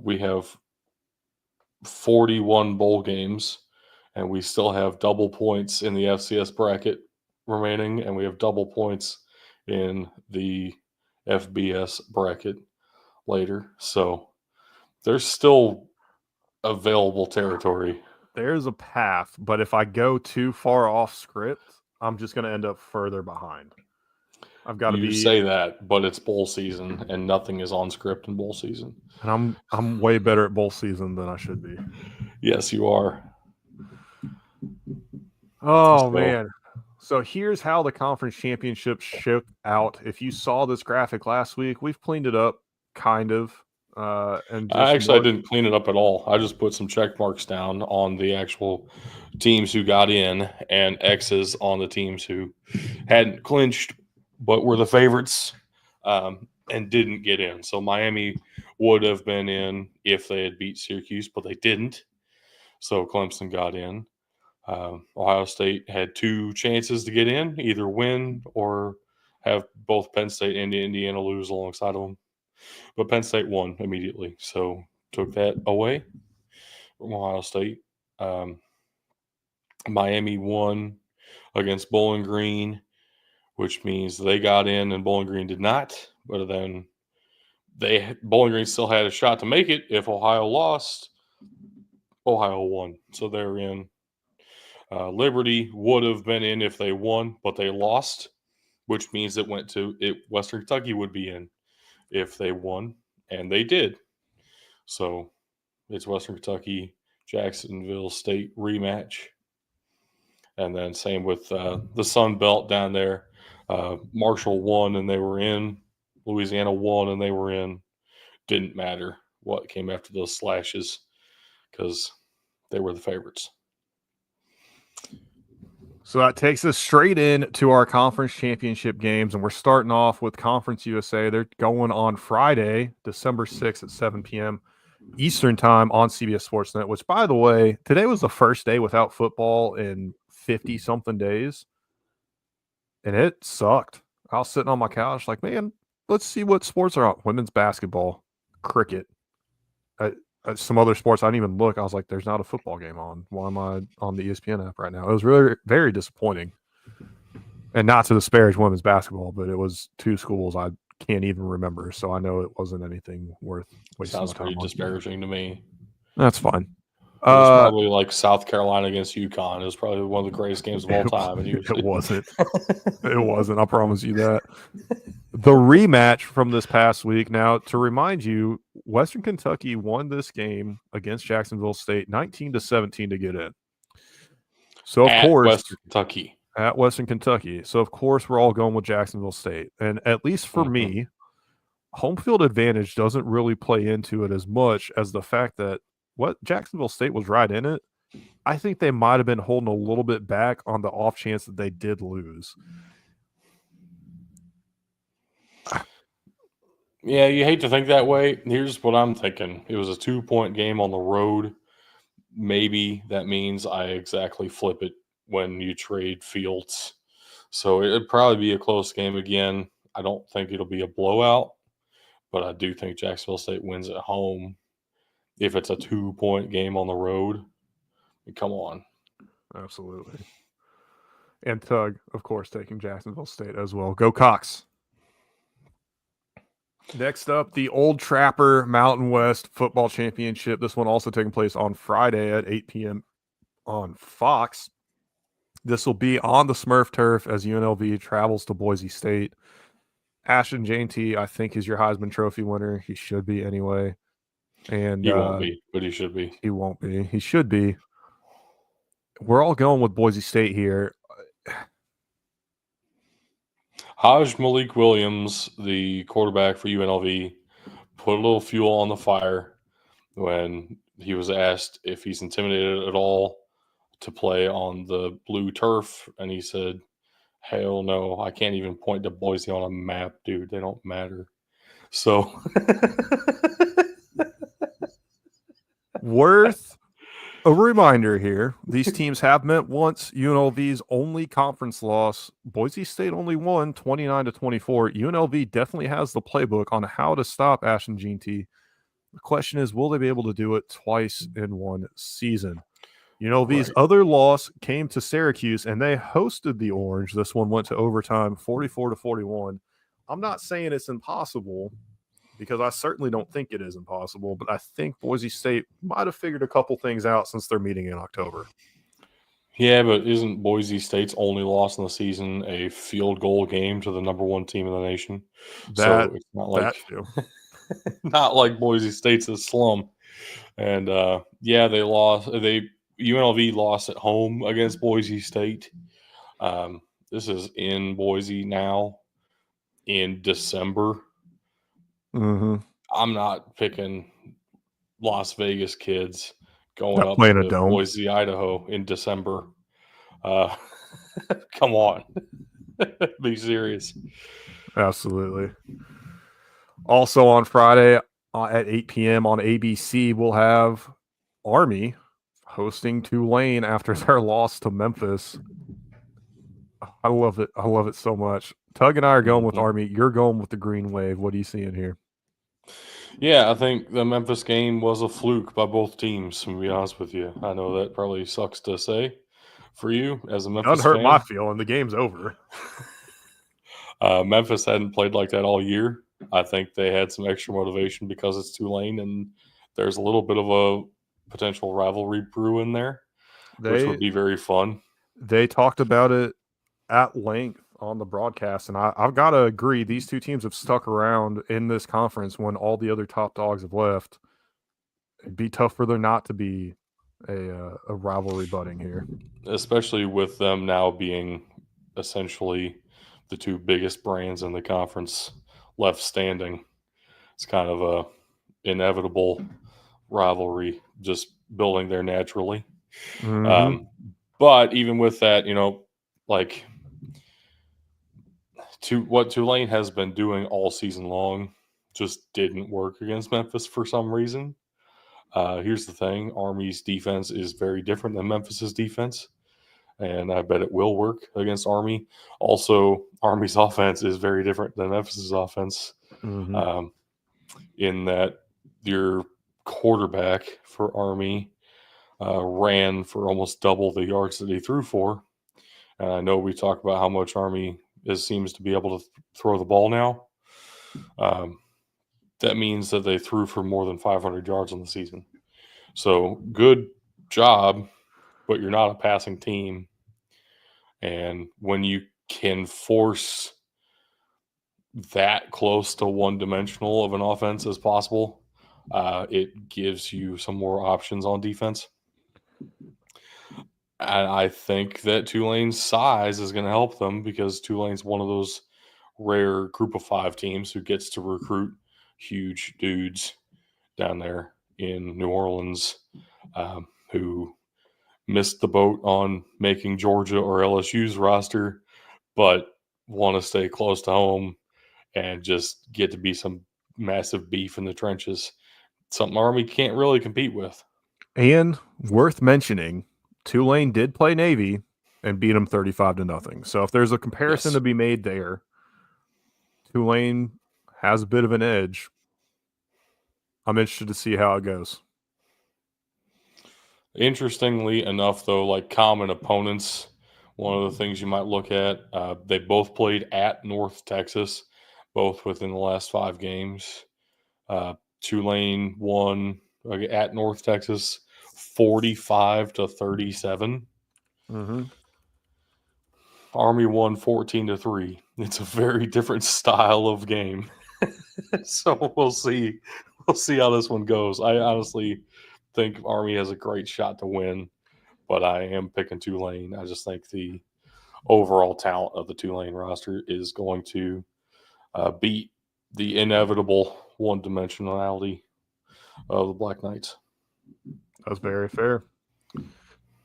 we have 41 bowl games, and we still have double points in the FCS bracket remaining, and we have double points in the FBS bracket later. So there's still available territory. There's a path, but if I go too far off script, I'm just going to end up further behind. I've got to You be, say that, but it's bowl season, and nothing is on script in bowl season. and I'm way better at bowl season than I should be. Yes, you are. Oh man. So here's how the conference championships shook out. If you saw this graphic last week, we've cleaned it up kind of. And just I didn't clean it up at all. I just put some check marks down on the actual teams who got in and X's on the teams who hadn't clinched but were the favorites and didn't get in. So Miami would have been in if they had beat Syracuse, but they didn't. So Clemson got in. Ohio State had two chances to get in, either win or have both Penn State and Indiana lose alongside of them. But Penn State won immediately, so took that away from Ohio State. Miami won against Bowling Green, which means they got in and Bowling Green did not. But then Bowling Green still had a shot to make it. If Ohio lost, Ohio won, so they're in. Liberty would have been in if they won, but they lost, which means it went to it. Western Kentucky would be in if they won, and they did. So it's Western Kentucky, Jacksonville State rematch. And then same with the Sun Belt down there. Marshall won and they were in. Louisiana won and they were in. Didn't matter what came after those slashes because they were the favorites. So that takes us straight in to our conference championship games, and we're starting off with Conference USA. They're going on Friday, December 6th at 7 p.m. Eastern time on CBS Sportsnet, which, by the way, today was the first day without football in 50-something days, and it sucked. I was sitting on my couch like, man, let's see what sports are on. Women's basketball, cricket, some other sports. I didn't even look. I was like, there's not a football game on. Why am I on the ESPN app right now? It was really very disappointing. And not to disparage women's basketball, but it was two schools I can't even remember. So I know it wasn't anything worth wasting Sounds my time pretty on. disparaging to me. That's fine. It was probably like South Carolina against UConn. It was probably one of the greatest games of all time. And it wasn't. It wasn't. I promise you that. The rematch from this past week. Now, to remind you, Western Kentucky won this game against Jacksonville State 19-17 to get in. So, of course, Western Kentucky. At Western Kentucky. So, of course, we're all going with Jacksonville State. And at least for me, home field advantage doesn't really play into it as much as the fact that what Jacksonville State was right in it. I think they might have been holding a little bit back on the off chance that they did lose. Yeah, you hate to think that way. Here's what I'm thinking. It was a 2-point game on the road. Maybe that means I exactly flip it when you trade fields. So it'd probably be a close game again. I don't think it'll be a blowout, but I do think Jacksonville State wins at home. If it's a 2-point game on the road, come on. Absolutely. And Tug, of course, taking Jacksonville State as well. Go Cox. Next up, the Old Trapper Mountain West Football Championship. This one also taking place on Friday at 8 p.m. on Fox. This will be on the Smurf turf as UNLV travels to Boise State. Ashton Jainty, I think, is your Heisman Trophy winner. He should be anyway. And he won't be, but he should be. He won't be. He should be. We're all going with Boise State here. Haj Malik Williams, the quarterback for UNLV, put a little fuel on the fire when he was asked if he's intimidated at all to play on the blue turf. And he said, hell no, I can't even point to Boise on a map, dude. They don't matter. So worth a reminder here. These teams have met once. UNLV's only conference loss. Boise State only won 29-24. UNLV definitely has the playbook on how to stop Ashton Jeanty. The question is, will they be able to do it twice in one season? UNLV's other loss came to Syracuse, and they hosted the Orange. This one went to overtime, 44-41. I'm not saying it's impossible, because I certainly don't think it is impossible, but I think Boise State might have figured a couple things out since they're meeting in October. Yeah, but isn't Boise State's only loss in the season a field goal game to the number one team in the nation? So it's not like not like Boise State's a slum. And they lost. UNLV lost at home against Boise State. This is in Boise now in December. Mm-hmm. I'm not picking Las Vegas kids going up to Boise, Idaho in December. Come on. Be serious. Absolutely. Also on Friday at 8 p.m. on ABC, we'll have Army hosting Tulane after their loss to Memphis. I love it. I love it so much. Tug and I are going with Army. You're going with the Green Wave. What are you seeing here? Yeah, I think the Memphis game was a fluke by both teams, to be honest with you. I know that probably sucks to say for you as a Memphis fan. Doesn't hurt my feeling. The game's over. Memphis hadn't played like that all year. I think they had some extra motivation because it's Tulane, and there's a little bit of a potential rivalry brew in there, which would be very fun. They talked about it at length on the broadcast, and I've got to agree, these two teams have stuck around in this conference when all the other top dogs have left. It'd be tough for there not to be a rivalry budding here, especially with them now being essentially the two biggest brands in the conference left standing. It's kind of a inevitable rivalry just building there naturally. Mm-hmm. But even with that, what Tulane has been doing all season long just didn't work against Memphis for some reason. Here's the thing. Army's defense is very different than Memphis's defense, and I bet it will work against Army. Also, Army's offense is very different than Memphis's offense, in that your quarterback for Army ran for almost double the yards that he threw for. And I know we talk about how much Army seems to be able to throw the ball now. That means that they threw for more than 500 yards on the season. So good job, but you're not a passing team. And when you can force that close to one-dimensional of an offense as possible, it gives you some more options on defense. And I think that Tulane's size is going to help them because Tulane's one of those rare group of five teams who gets to recruit huge dudes down there in New Orleans, who missed the boat on making Georgia or LSU's roster, but want to stay close to home and just get to be some massive beef in the trenches. Something Army can't really compete with. And worth mentioning, Tulane did play Navy and beat them 35-0. So if there's a comparison to be made there, Tulane has a bit of an edge. I'm interested to see how it goes. Interestingly enough, though, like common opponents, one of the things you might look at, they both played at North Texas, both within the last 5 games. Tulane won at North Texas 45-37. Mm-hmm. Army won 14-3. It's a very different style of game. So we'll see. We'll see how this one goes. I honestly think Army has a great shot to win, but I am picking Tulane. I just think the overall talent of the Tulane roster is going to beat the inevitable one-dimensionality of the Black Knights. That's very fair.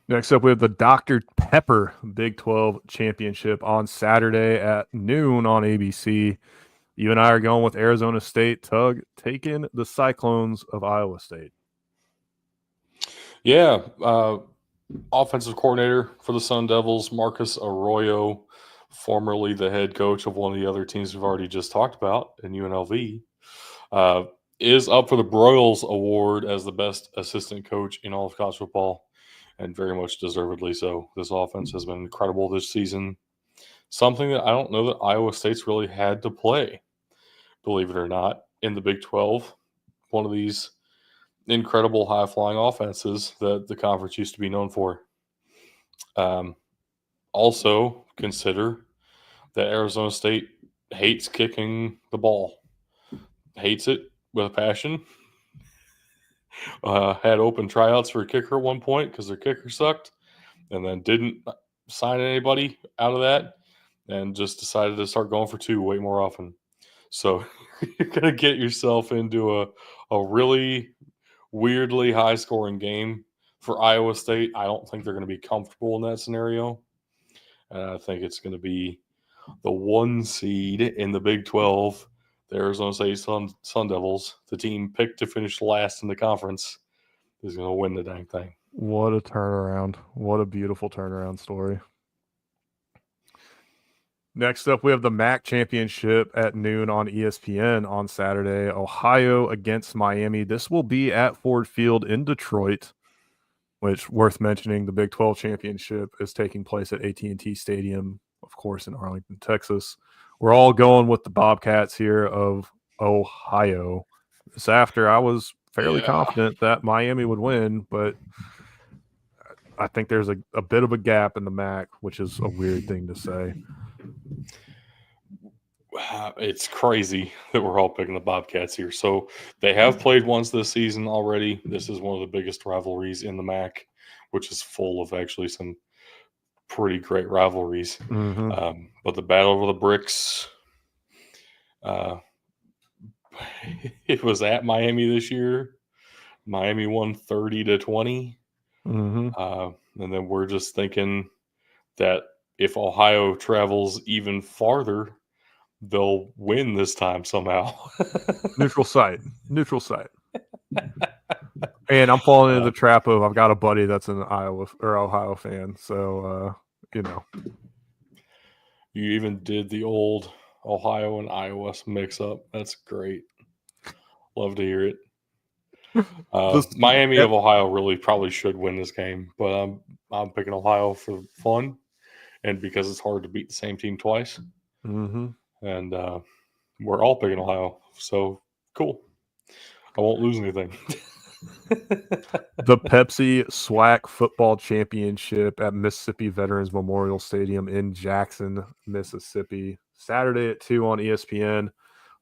Next up, we have the Dr. Pepper Big 12 Championship on Saturday at noon on ABC. You and I are going with Arizona State. Tug taking the Cyclones of Iowa State. Yeah. Offensive coordinator for the Sun Devils, Marcus Arroyo, formerly the head coach of one of the other teams we've already just talked about in UNLV, is up for the Broyles Award as the best assistant coach in all of college football, and very much deservedly so. This offense has been incredible this season. Something that I don't know that Iowa State's really had to play, believe it or not, in the Big 12. One of these incredible high-flying offenses that the conference used to be known for. Also, consider that Arizona State hates kicking the ball, hates it with a passion. Had open tryouts for a kicker at one point because their kicker sucked, and then didn't sign anybody out of that, and just decided to start going for two way more often. So you're going to get yourself into a really weirdly high-scoring game for Iowa State. I don't think they're going to be comfortable in that scenario. And I think it's going to be the 1 seed in the Big 12, the Arizona State Sun Devils, the team picked to finish last in the conference, is going to win the dang thing. What a turnaround. What a beautiful turnaround story. Next up, we have the MAC Championship at noon on ESPN on Saturday. Ohio against Miami. This will be at Ford Field in Detroit, which, worth mentioning, the Big 12 Championship is taking place at AT&T Stadium, of course, in Arlington, Texas. We're all going with the Bobcats here of Ohio. This after I was fairly confident that Miami would win, but I think there's a bit of a gap in the MAC, which is a weird thing to say. It's crazy that we're all picking the Bobcats here. So they have played once this season already. This is one of the biggest rivalries in the MAC, which is full of actually some pretty great rivalries. Mm-hmm. But the battle over the bricks, it was at Miami this year. Miami won 30-20. Mm-hmm. And then we're just thinking that if Ohio travels even farther, they'll win this time somehow. Neutral site. And I'm falling into the trap of I've got a buddy that's an Iowa or Ohio fan, so you know. You even did the old Ohio and Iowa mix up. That's great. Love to hear it. Miami of Ohio really probably should win this game, but I'm picking Ohio for fun and because it's hard to beat the same team twice. Mm-hmm. And we're all picking Ohio, so cool. I won't lose anything. The Pepsi SWAC Football Championship at Mississippi Veterans Memorial Stadium in Jackson, Mississippi. Saturday at 2 on ESPN.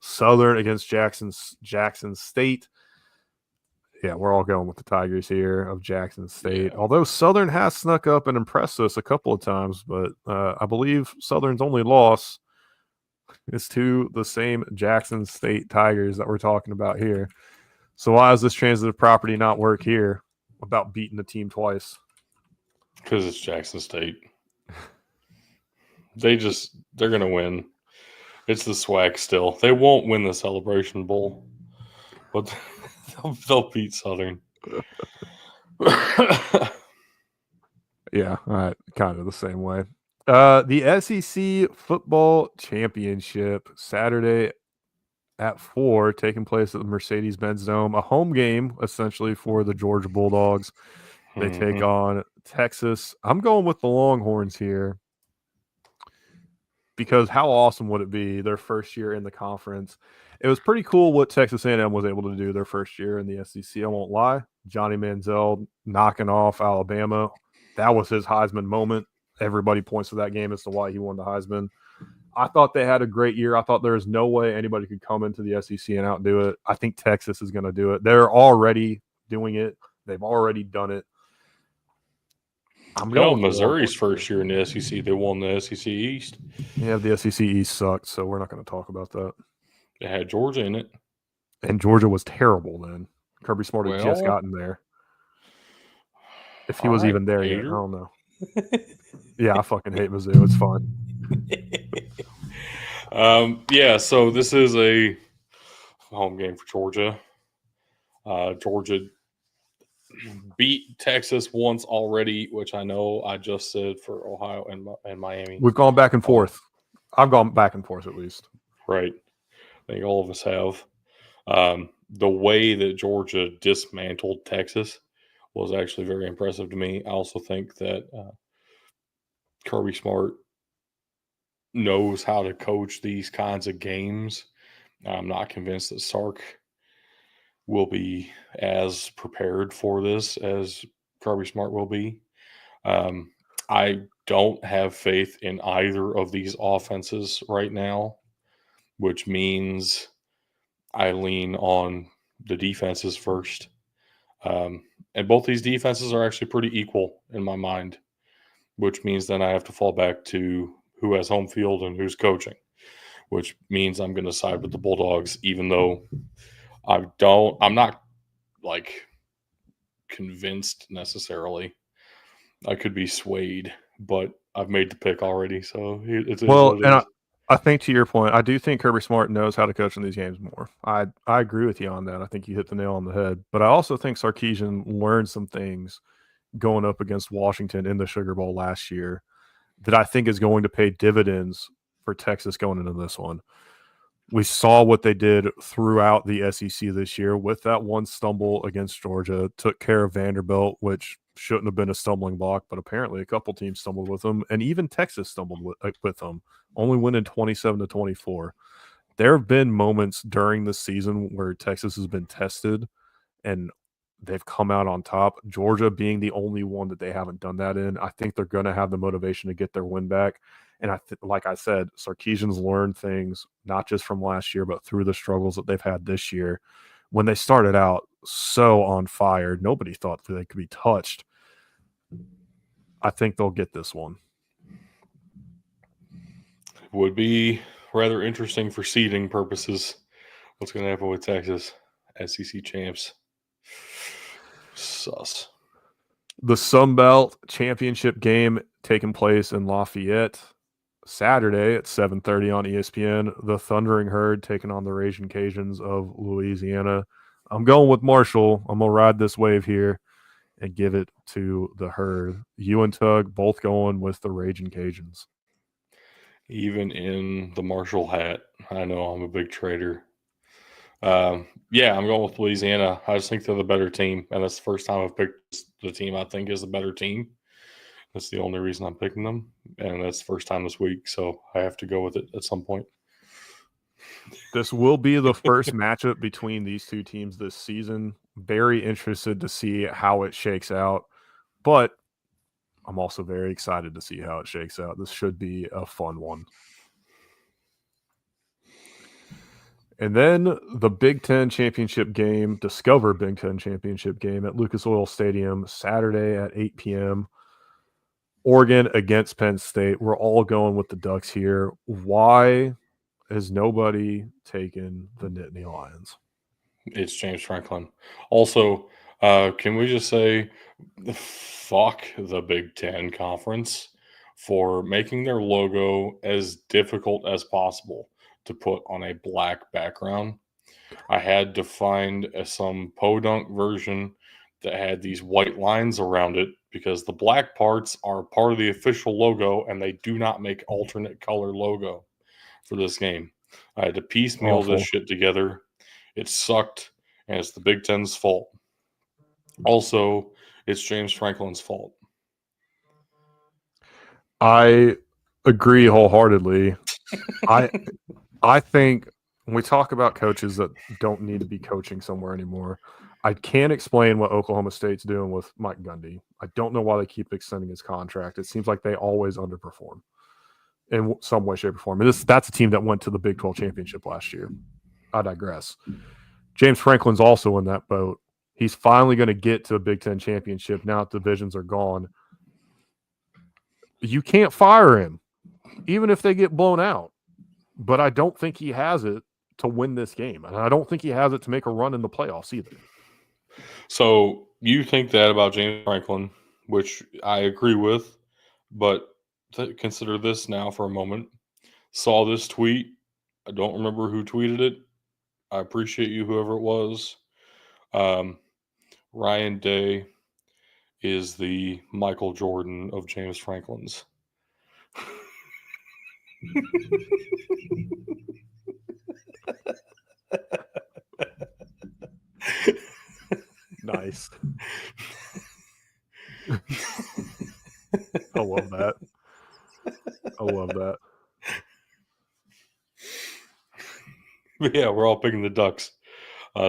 Southern against Jackson State. Yeah, we're all going with the Tigers here of Jackson State. Yeah. Although Southern has snuck up and impressed us a couple of times, but I believe Southern's only loss is to the same Jackson State Tigers that we're talking about here. So why does this transitive property not work here about beating the team twice? Because it's Jackson State. They're going to win. It's the SWAC still. They won't win the Celebration Bowl, but they'll beat Southern. Yeah, kind of the same way. The SEC Football Championship, Saturday at 4, taking place at the Mercedes-Benz Dome, a home game essentially for the Georgia Bulldogs. They take on Texas. I'm going with the Longhorns here because how awesome would it be their first year in the conference? It was pretty cool what Texas A&M was able to do their first year in the SEC. I won't lie. Johnny Manziel knocking off Alabama. That was his Heisman moment. Everybody points to that game as to why he won the Heisman. I thought they had a great year. I thought there was no way anybody could come into the SEC and outdo it. I think Texas is going to do it. They're already doing it. They've already done it. I'm You know, going Missouri's first year in the SEC, they won the SEC East. Yeah, the SEC East sucked, so we're not going to talk about that. They had Georgia in it. And Georgia was terrible then. Kirby Smart had just Well, gotten there. If he all was right, even there yet, I hater. don't know. Yeah, I fucking hate Mizzou. It's fine. Yeah, so this is a home game for Georgia. Georgia beat Texas once already, which I know I just said for Ohio and Miami. We've gone back and forth. I've gone back and forth at least. Right. I think all of us have. The way that Georgia dismantled Texas was actually very impressive to me. I also think that Kirby Smart knows how to coach these kinds of games. I'm not convinced that Sark will be as prepared for this as Kirby Smart will be. I don't have faith in either of these offenses right now, which means I lean on the defenses first. And both these defenses are actually pretty equal in my mind, which means then I have to fall back to who has home field and who's coaching, which means I'm going to side with the Bulldogs, even though I'm not like convinced necessarily. I could be swayed, but I've made the pick already, so it is what it is. I think to your point, I do think Kirby Smart knows how to coach in these games more. I agree with you on that. I think you hit the nail on the head. But I also think Sarkisian learned some things going up against Washington in the Sugar Bowl last year that I think is going to pay dividends for Texas going into this one. We saw what they did throughout the SEC this year with that one stumble against Georgia, took care of Vanderbilt, which shouldn't have been a stumbling block, but apparently a couple teams stumbled with them, and even Texas stumbled with them, only winning 27-24. There have been moments during the season where Texas has been tested, and they've come out on top. Georgia being the only one that they haven't done that in, I think they're going to have the motivation to get their win back. And like I said, Sarkisian's learned things, not just from last year, but through the struggles that they've had this year. When they started out so on fire, nobody thought that they could be touched. I think they'll get this one. Would be rather interesting for seeding purposes. What's going to happen with Texas? SEC champs. Sus. The Sun Belt Championship game taking place in Lafayette Saturday at 7:30 on ESPN. The Thundering Herd taking on the Raging Cajuns of Louisiana. I'm going with Marshall. I'm going to ride this wave here and give it to the Herd. You and Tug both going with the Raging Cajuns. Even in the Marshall hat, I know I'm a big trader. Yeah, I'm going with Louisiana. I just think they're the better team, and that's the first time I've picked the team I think is the better team. That's the only reason I'm picking them, and that's the first time this week, so I have to go with it at some point. This will be the first matchup between these two teams this season. Very interested to see how it shakes out, but I'm also very excited to see how it shakes out. This should be a fun one. And then the Big Ten Championship game, Discover Big Ten Championship game at Lucas Oil Stadium, Saturday at 8 p.m. Oregon against Penn State. We're all going with the Ducks here. Why has nobody taken the Nittany Lions? It's James Franklin. Also, can we just say, fuck the Big Ten Conference for making their logo as difficult as possible to put on a black background. I had to find some podunk version that had these white lines around it because the black parts are part of the official logo and they do not make alternate color logo for this game. I had to piecemeal this shit together. It sucked, and it's the Big Ten's fault. Also, it's James Franklin's fault. I agree wholeheartedly. I think when we talk about coaches that don't need to be coaching somewhere anymore, I can't explain what Oklahoma State's doing with Mike Gundy. I don't know why they keep extending his contract. It seems like they always underperform in some way, shape, or form. And that's a team that went to the Big 12 championship last year. I digress. James Franklin's also in that boat. He's finally going to get to a Big Ten championship now that divisions are gone. You can't fire him, even if they get blown out. But I don't think he has it to win this game. And I don't think he has it to make a run in the playoffs either. So you think that about James Franklin, which I agree with, but consider this now for a moment. Saw this tweet. I don't remember who tweeted it. I appreciate you, whoever it was. Ryan Day is the Michael Jordan of James Franklin's. Nice. I love that. I love that. Yeah, we're all picking the Ducks.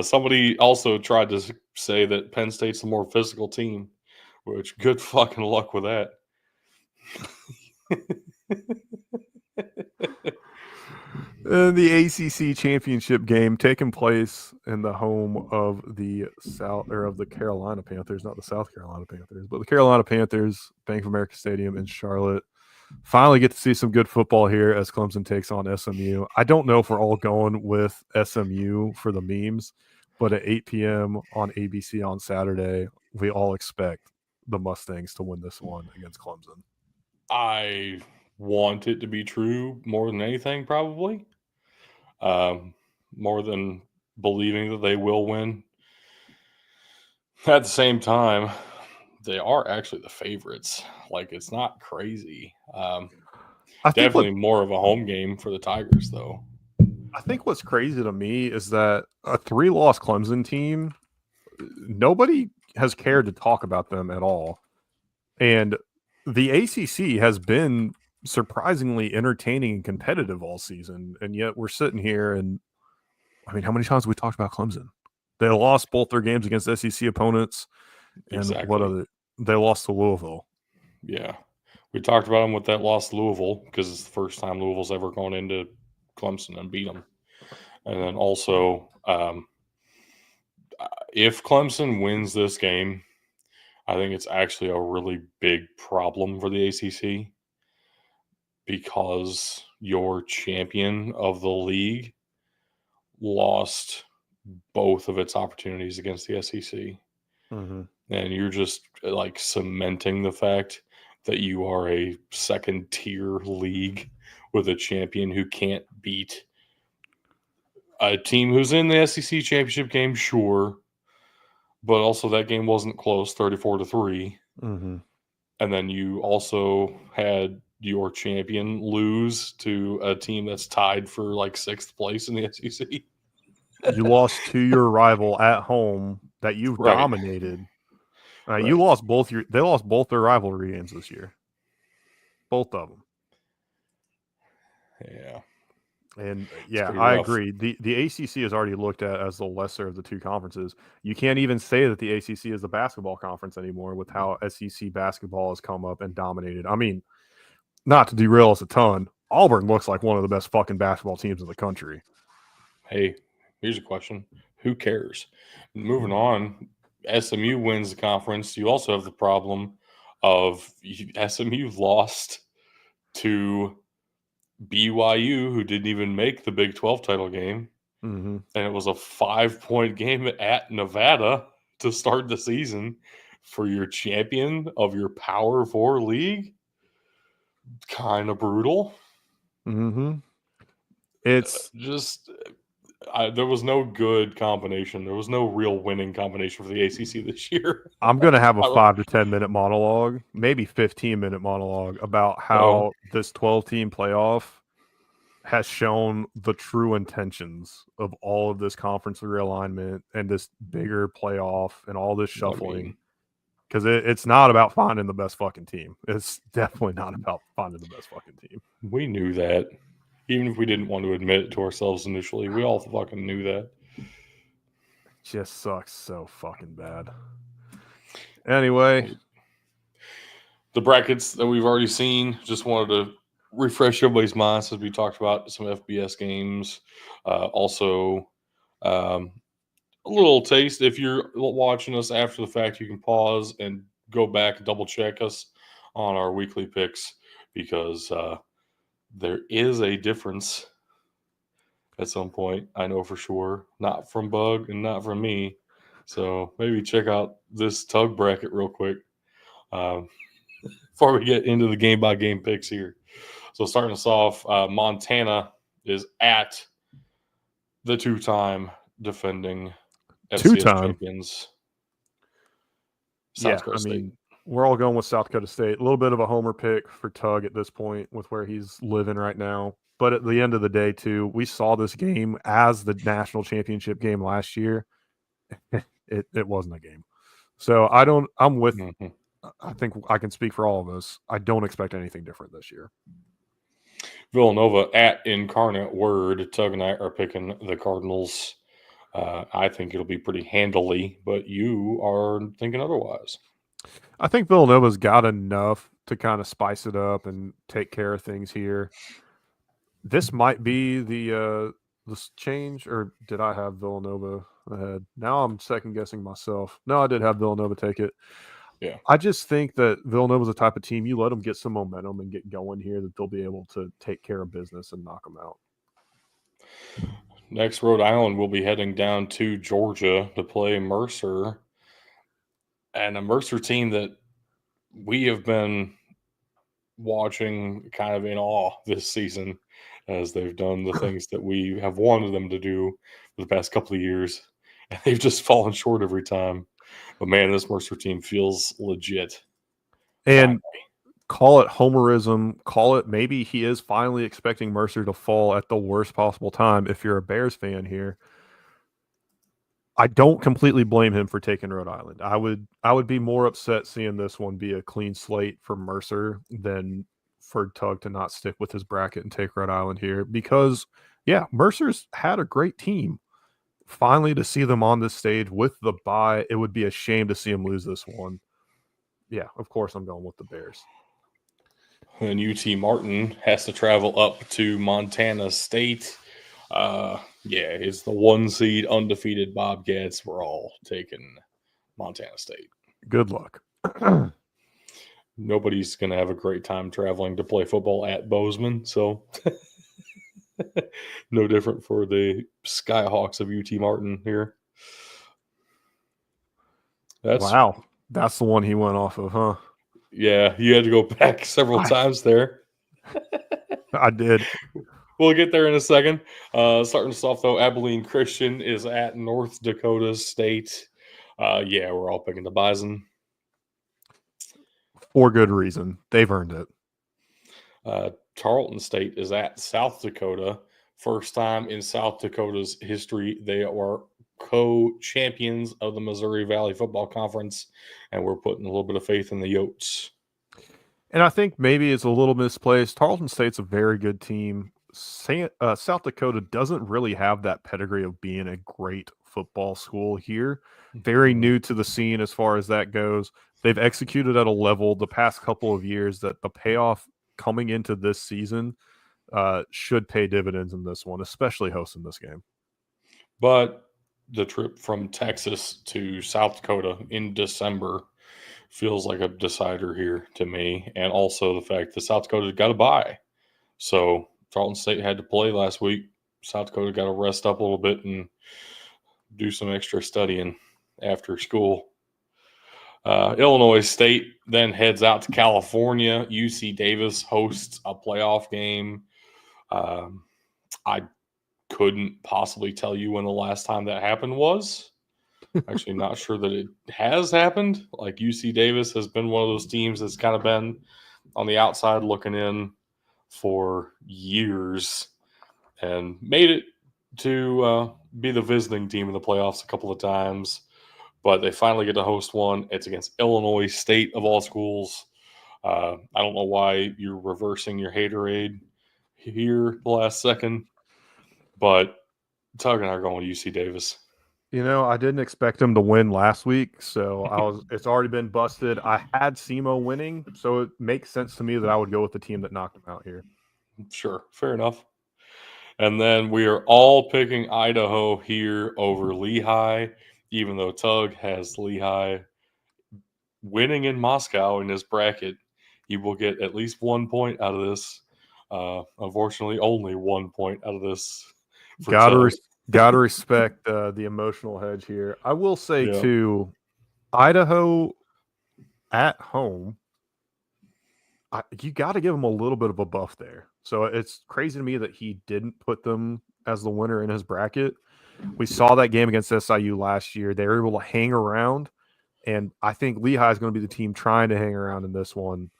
Somebody also tried to say that Penn State's the more physical team, which good fucking luck with that. The ACC championship game taking place in the home of the Carolina Panthers, not the South Carolina Panthers, but the Carolina Panthers, Bank of America Stadium in Charlotte. Finally get to see some good football here as Clemson takes on SMU. I don't know if we're all going with SMU for the memes, but at 8 p.m. on ABC on Saturday, we all expect the Mustangs to win this one against Clemson. I want it to be true more than anything, probably. More than believing that they will win. At the same time, they are actually the favorites. Like, it's not crazy. Definitely more of a home game for the Tigers, though. I think what's crazy to me is that a 3-loss Clemson team, nobody has cared to talk about them at all. And the ACC has been surprisingly entertaining and competitive all season. And yet we're sitting here and, I mean, how many times have we talked about Clemson? They lost both their games against SEC opponents. And exactly. They lost to Louisville. Yeah. We talked about them with that loss to Louisville because it's the first time Louisville's ever gone into Clemson and beat them. And then also, if Clemson wins this game, I think it's actually a really big problem for the ACC because your champion of the league lost both of its opportunities against the SEC. Mm-hmm. And you're just like cementing the fact that you are a second tier league with a champion who can't beat a team who's in the SEC championship game, sure, but also that game wasn't close, 34-3. Mm-hmm. And then you also had your champion lose to a team that's tied for like 6th place in the SEC. You lost to your rival at home that you've dominated. Right. You lost they lost both their rivalry games this year. Both of them. Yeah. And yeah, I agree. The ACC is already looked at as the lesser of the two conferences. You can't even say that the ACC is the basketball conference anymore with how SEC basketball has come up and dominated. I mean, not to derail us a ton, Auburn looks like one of the best fucking basketball teams in the country. Hey, here's a question. Who cares? Moving on, SMU wins the conference. You also have the problem of SMU lost to BYU, who didn't even make the Big 12 title game. Mm-hmm. And it was a 5-point game at Nevada to start the season for your champion of your Power 4 league. Kind of brutal. Mm-hmm. It's just there was no good combination. There was no real winning combination for the ACC this year. I'm going to have a 5 to 10 minute monologue, maybe 15-minute monologue about how this 12-team playoff has shown the true intentions of all of this conference realignment and this bigger playoff and all this shuffling. Because it's not about finding the best fucking team. It's definitely not about finding the best fucking team. We knew that. Even if we didn't want to admit it to ourselves initially, we all fucking knew that. It just sucks so fucking bad. Anyway. The brackets that we've already seen, just wanted to refresh everybody's minds as we talked about some FBS games. Also, a little taste. If you're watching us after the fact, you can pause and go back and double check us on our weekly picks. because there is a difference at some point. I know for sure, not from Bug and not from me. So maybe check out this Tug bracket real quick before we get into the game-by-game picks here. So starting us off, Montana is at the two-time defending FCS champions, South Dakota State. We're all going with South Dakota State. A little bit of a homer pick for Tug at this point with where he's living right now. But at the end of the day, too, we saw this game as the national championship game last year. It wasn't a game. So I'm with, I think I can speak for all of us. I don't expect anything different this year. Villanova at Incarnate Word. Tug and I are picking the Cardinals. I think it'll be pretty handily, but you are thinking otherwise. I think Villanova's got enough to kind of spice it up and take care of things here. This might be the change, or did I have Villanova ahead? Now I'm second guessing myself. No, I did have Villanova take it. Yeah. I just think that Villanova's a type of team, you let them get some momentum and get going here, that they'll be able to take care of business and knock them out. Next, Rhode Island will be heading down to Georgia to play Mercer. And a Mercer team that we have been watching kind of in awe this season as they've done the things that we have wanted them to do for the past couple of years. And they've just fallen short every time. But, man, this Mercer team feels legit. And call it homerism, call it maybe he is finally expecting Mercer to fall at the worst possible time if you're a Bears fan here. I don't completely blame him for taking Rhode Island. I would be more upset seeing this one be a clean slate for Mercer than for Tug to not stick with his bracket and take Rhode Island here, because, yeah, Mercer's had a great team. Finally, to see them on this stage with the bye, it would be a shame to see them lose this one. Yeah, of course I'm going with the Bears. And UT Martin has to travel up to Montana State. It's the 1 seed undefeated Bobcats. We're all taking Montana State. Good luck. Nobody's going to have a great time traveling to play football at Bozeman, so no different for the Skyhawks of UT Martin here. Wow, that's the one he went off of, huh? Yeah, you had to go back several times there. I did. We'll get there in a second. Starting us off, though, Abilene Christian is at North Dakota State. We're all picking the Bison. For good reason. They've earned it. Tarleton State is at South Dakota. First time in South Dakota's history. They are co-champions of the Missouri Valley Football Conference, and we're putting a little bit of faith in the Yotes. And I think maybe it's a little misplaced. Tarleton State's a very good team. South Dakota doesn't really have that pedigree of being a great football school here. Very new to the scene as far as that goes. They've executed at a level the past couple of years that the payoff coming into this season should pay dividends in this one, especially hosting this game. But the trip from Texas to South Dakota in December feels like a decider here to me. And also the fact that South Dakota got a bye. So Tarleton State had to play last week. South Dakota got to rest up a little bit and do some extra studying after school. Illinois State then heads out to California. UC Davis hosts a playoff game. I couldn't possibly tell you when the last time that happened was. Actually, not sure that it has happened. Like, UC Davis has been one of those teams that's kind of been on the outside looking in for years and made it to be the visiting team in the playoffs a couple of times. But they finally get to host one. It's against Illinois State, of all schools. I don't know why you're reversing your haterade here the last second, but Tug and I are going with UC Davis. You know, I didn't expect them to win last week, so it's already been busted. I had SEMO winning, so it makes sense to me that I would go with the team that knocked them out here. Sure, fair enough. And then we are all picking Idaho here over Lehigh, even though Tug has Lehigh winning in Moscow in his bracket. he will get at least 1 point out of this. Unfortunately, only 1 point out of this. Gotta respect the emotional hedge here. I will say too, Idaho at home, you got to give them a little bit of a buff there. So it's crazy to me that he didn't put them as the winner in his bracket. We saw that game against SIU last year. They were able to hang around, and I think Lehigh is going to be the team trying to hang around in this one.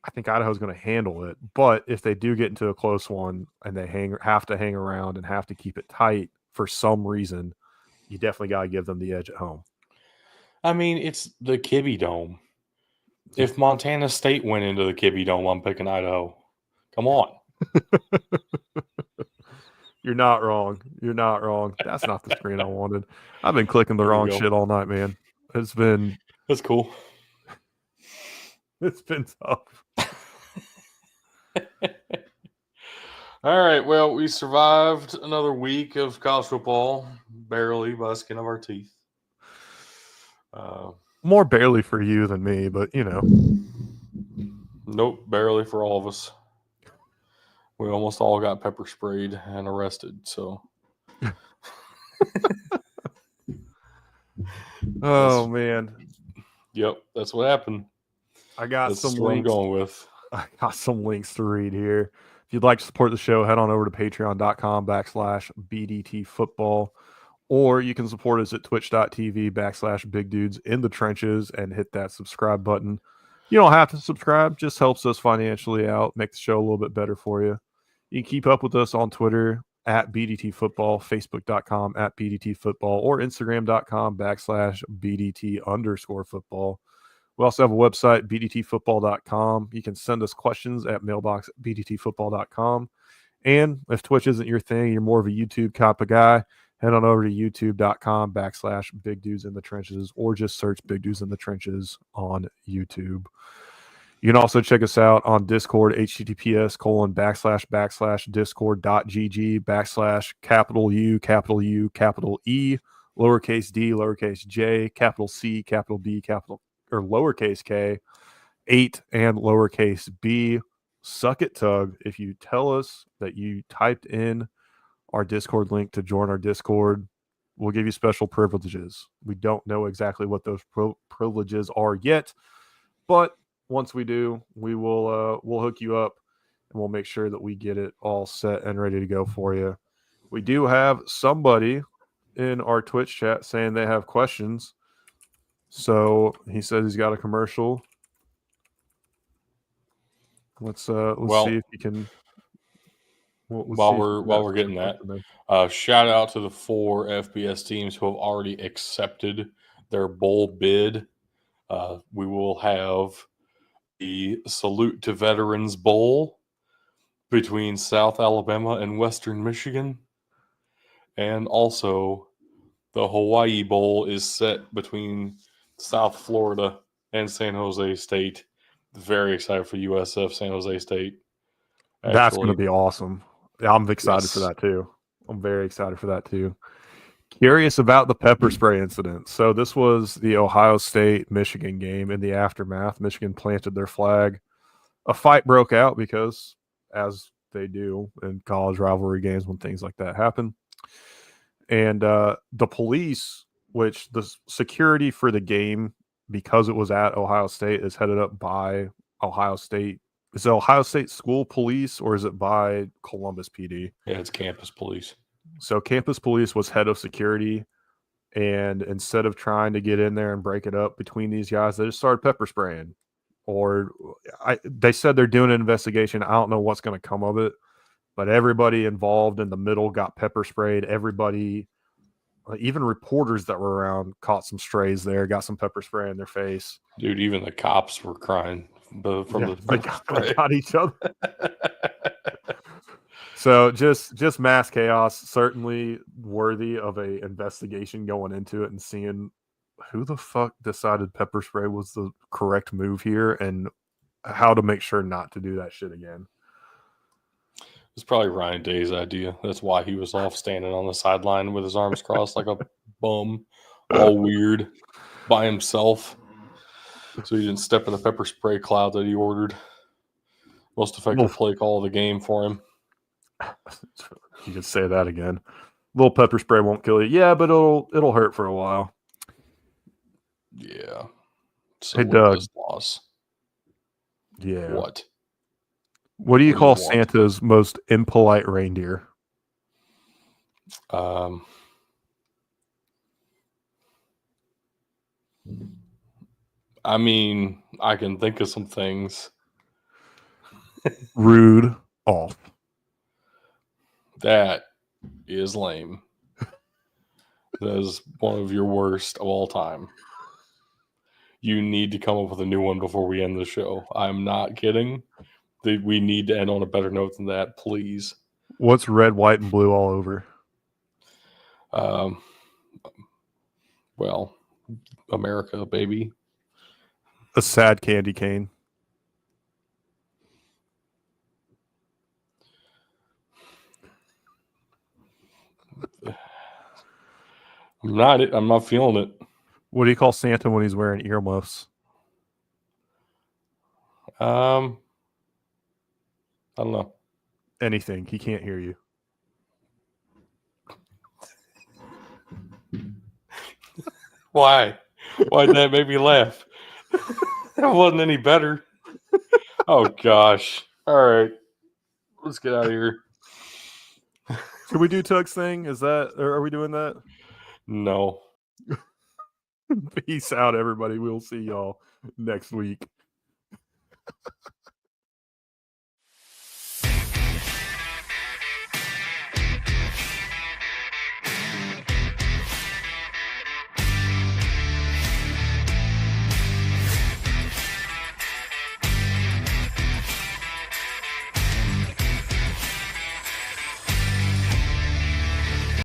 I think Idaho's going to handle it, but if they do get into a close one and they have to hang around and have to keep it tight for some reason, you definitely got to give them the edge at home. I mean, it's the Kibbe Dome. If Montana State went into the Kibbe Dome, I'm picking Idaho. Come on. You're not wrong. You're not wrong. That's not the screen I wanted. I've been clicking the wrong shit all night, man. That's cool. It's been tough. All right. Well, we survived another week of college football, barely by the skin of our teeth. More barely for you than me, but you know. Nope, barely for all of us. We almost all got pepper sprayed and arrested, so. Oh, man. Yep, that's what happened. That's some links. I'm going with. I got some links to read here. If you'd like to support the show, head on over to patreon.com/BDTfootball, or you can support us at twitch.tv/bigdudesinthetrenches and hit that subscribe button. You don't have to subscribe, just helps us financially out, make the show a little bit better for you. You can keep up with us on Twitter at BDTfootball, Facebook.com@BDTfootball, or Instagram.com/BDT_football. We also have a website, bdtfootball.com. You can send us questions at mailbox@bdtfootball.com. And if Twitch isn't your thing, you're more of a YouTube type of guy, head on over to youtube.com/bigdudesinthetrenches, or just search Big Dudes in the Trenches on YouTube. You can also check us out on Discord, https://discord.gg/U, lowercase d, lowercase j, capital C, capital B, or lowercase k, 8 and lowercase b. Suck it, Tug, if you tell us that you typed in our Discord link to join our Discord. We'll give you special privileges. We don't know exactly what those privileges are yet, but once we do, we'll hook you up and we'll make sure that we get it all set and ready to go for you. We do have somebody in our Twitch chat saying they have questions. So he says he's got a commercial. Let's see if he can. While we're getting that, shout out to the 4 FBS teams who have already accepted their bowl bid. We will have the Salute to Veterans Bowl between South Alabama and Western Michigan, and also the Hawaii Bowl is set between South Florida and San Jose State. Very excited for USF San Jose State. Actually, that's going to be awesome. I'm excited for that too. I'm very excited for that too. Curious about the pepper spray incident. So this was the Ohio State-Michigan game. In the aftermath, Michigan planted their flag. A fight broke out because, as they do in college rivalry games when things like that happen. And the police, which the security for the game, because it was at Ohio State, is headed up by Ohio State. Is it Ohio State School Police or is it by Columbus PD? Yeah, it's campus police. So campus police was head of security, and instead of trying to get in there and break it up between these guys, they just started pepper spraying. They said they're doing an investigation. I don't know what's going to come of it, but everybody involved in the middle got pepper sprayed. Everybody, even reporters that were around, caught some strays there, got some pepper spray in their face. Dude, even the cops were crying they got each other. So just mass chaos, certainly worthy of a investigation going into it and seeing who the fuck decided pepper spray was the correct move here and how to make sure not to do that shit again. It's probably Ryan Day's idea. That's why he was off standing on the sideline with his arms crossed like a bum, all weird, by himself. So he didn't step in the pepper spray cloud that he ordered. Most effective play call of the game for him. You could say that again. Little pepper spray won't kill you. Yeah, but it'll hurt for a while. Yeah. So hey, Doug. This loss. Yeah. What? What do you call Santa's most impolite reindeer? I mean, I can think of some things. Rude off. That is lame. That is one of your worst of all time. You need to come up with a new one before we end the show. I'm not kidding. We need to end on a better note than that, please. What's red, white, and blue all over? Well, America, baby. A sad candy cane. I'm not feeling it. What do you call Santa when he's wearing earmuffs? I don't know. Anything. He can't hear you. Why? Why'd that make me laugh? That wasn't any better. Oh, gosh. All right. Let's get out of here. Should we do Tug's thing? Are we doing that? No. Peace out, everybody. We'll see y'all next week.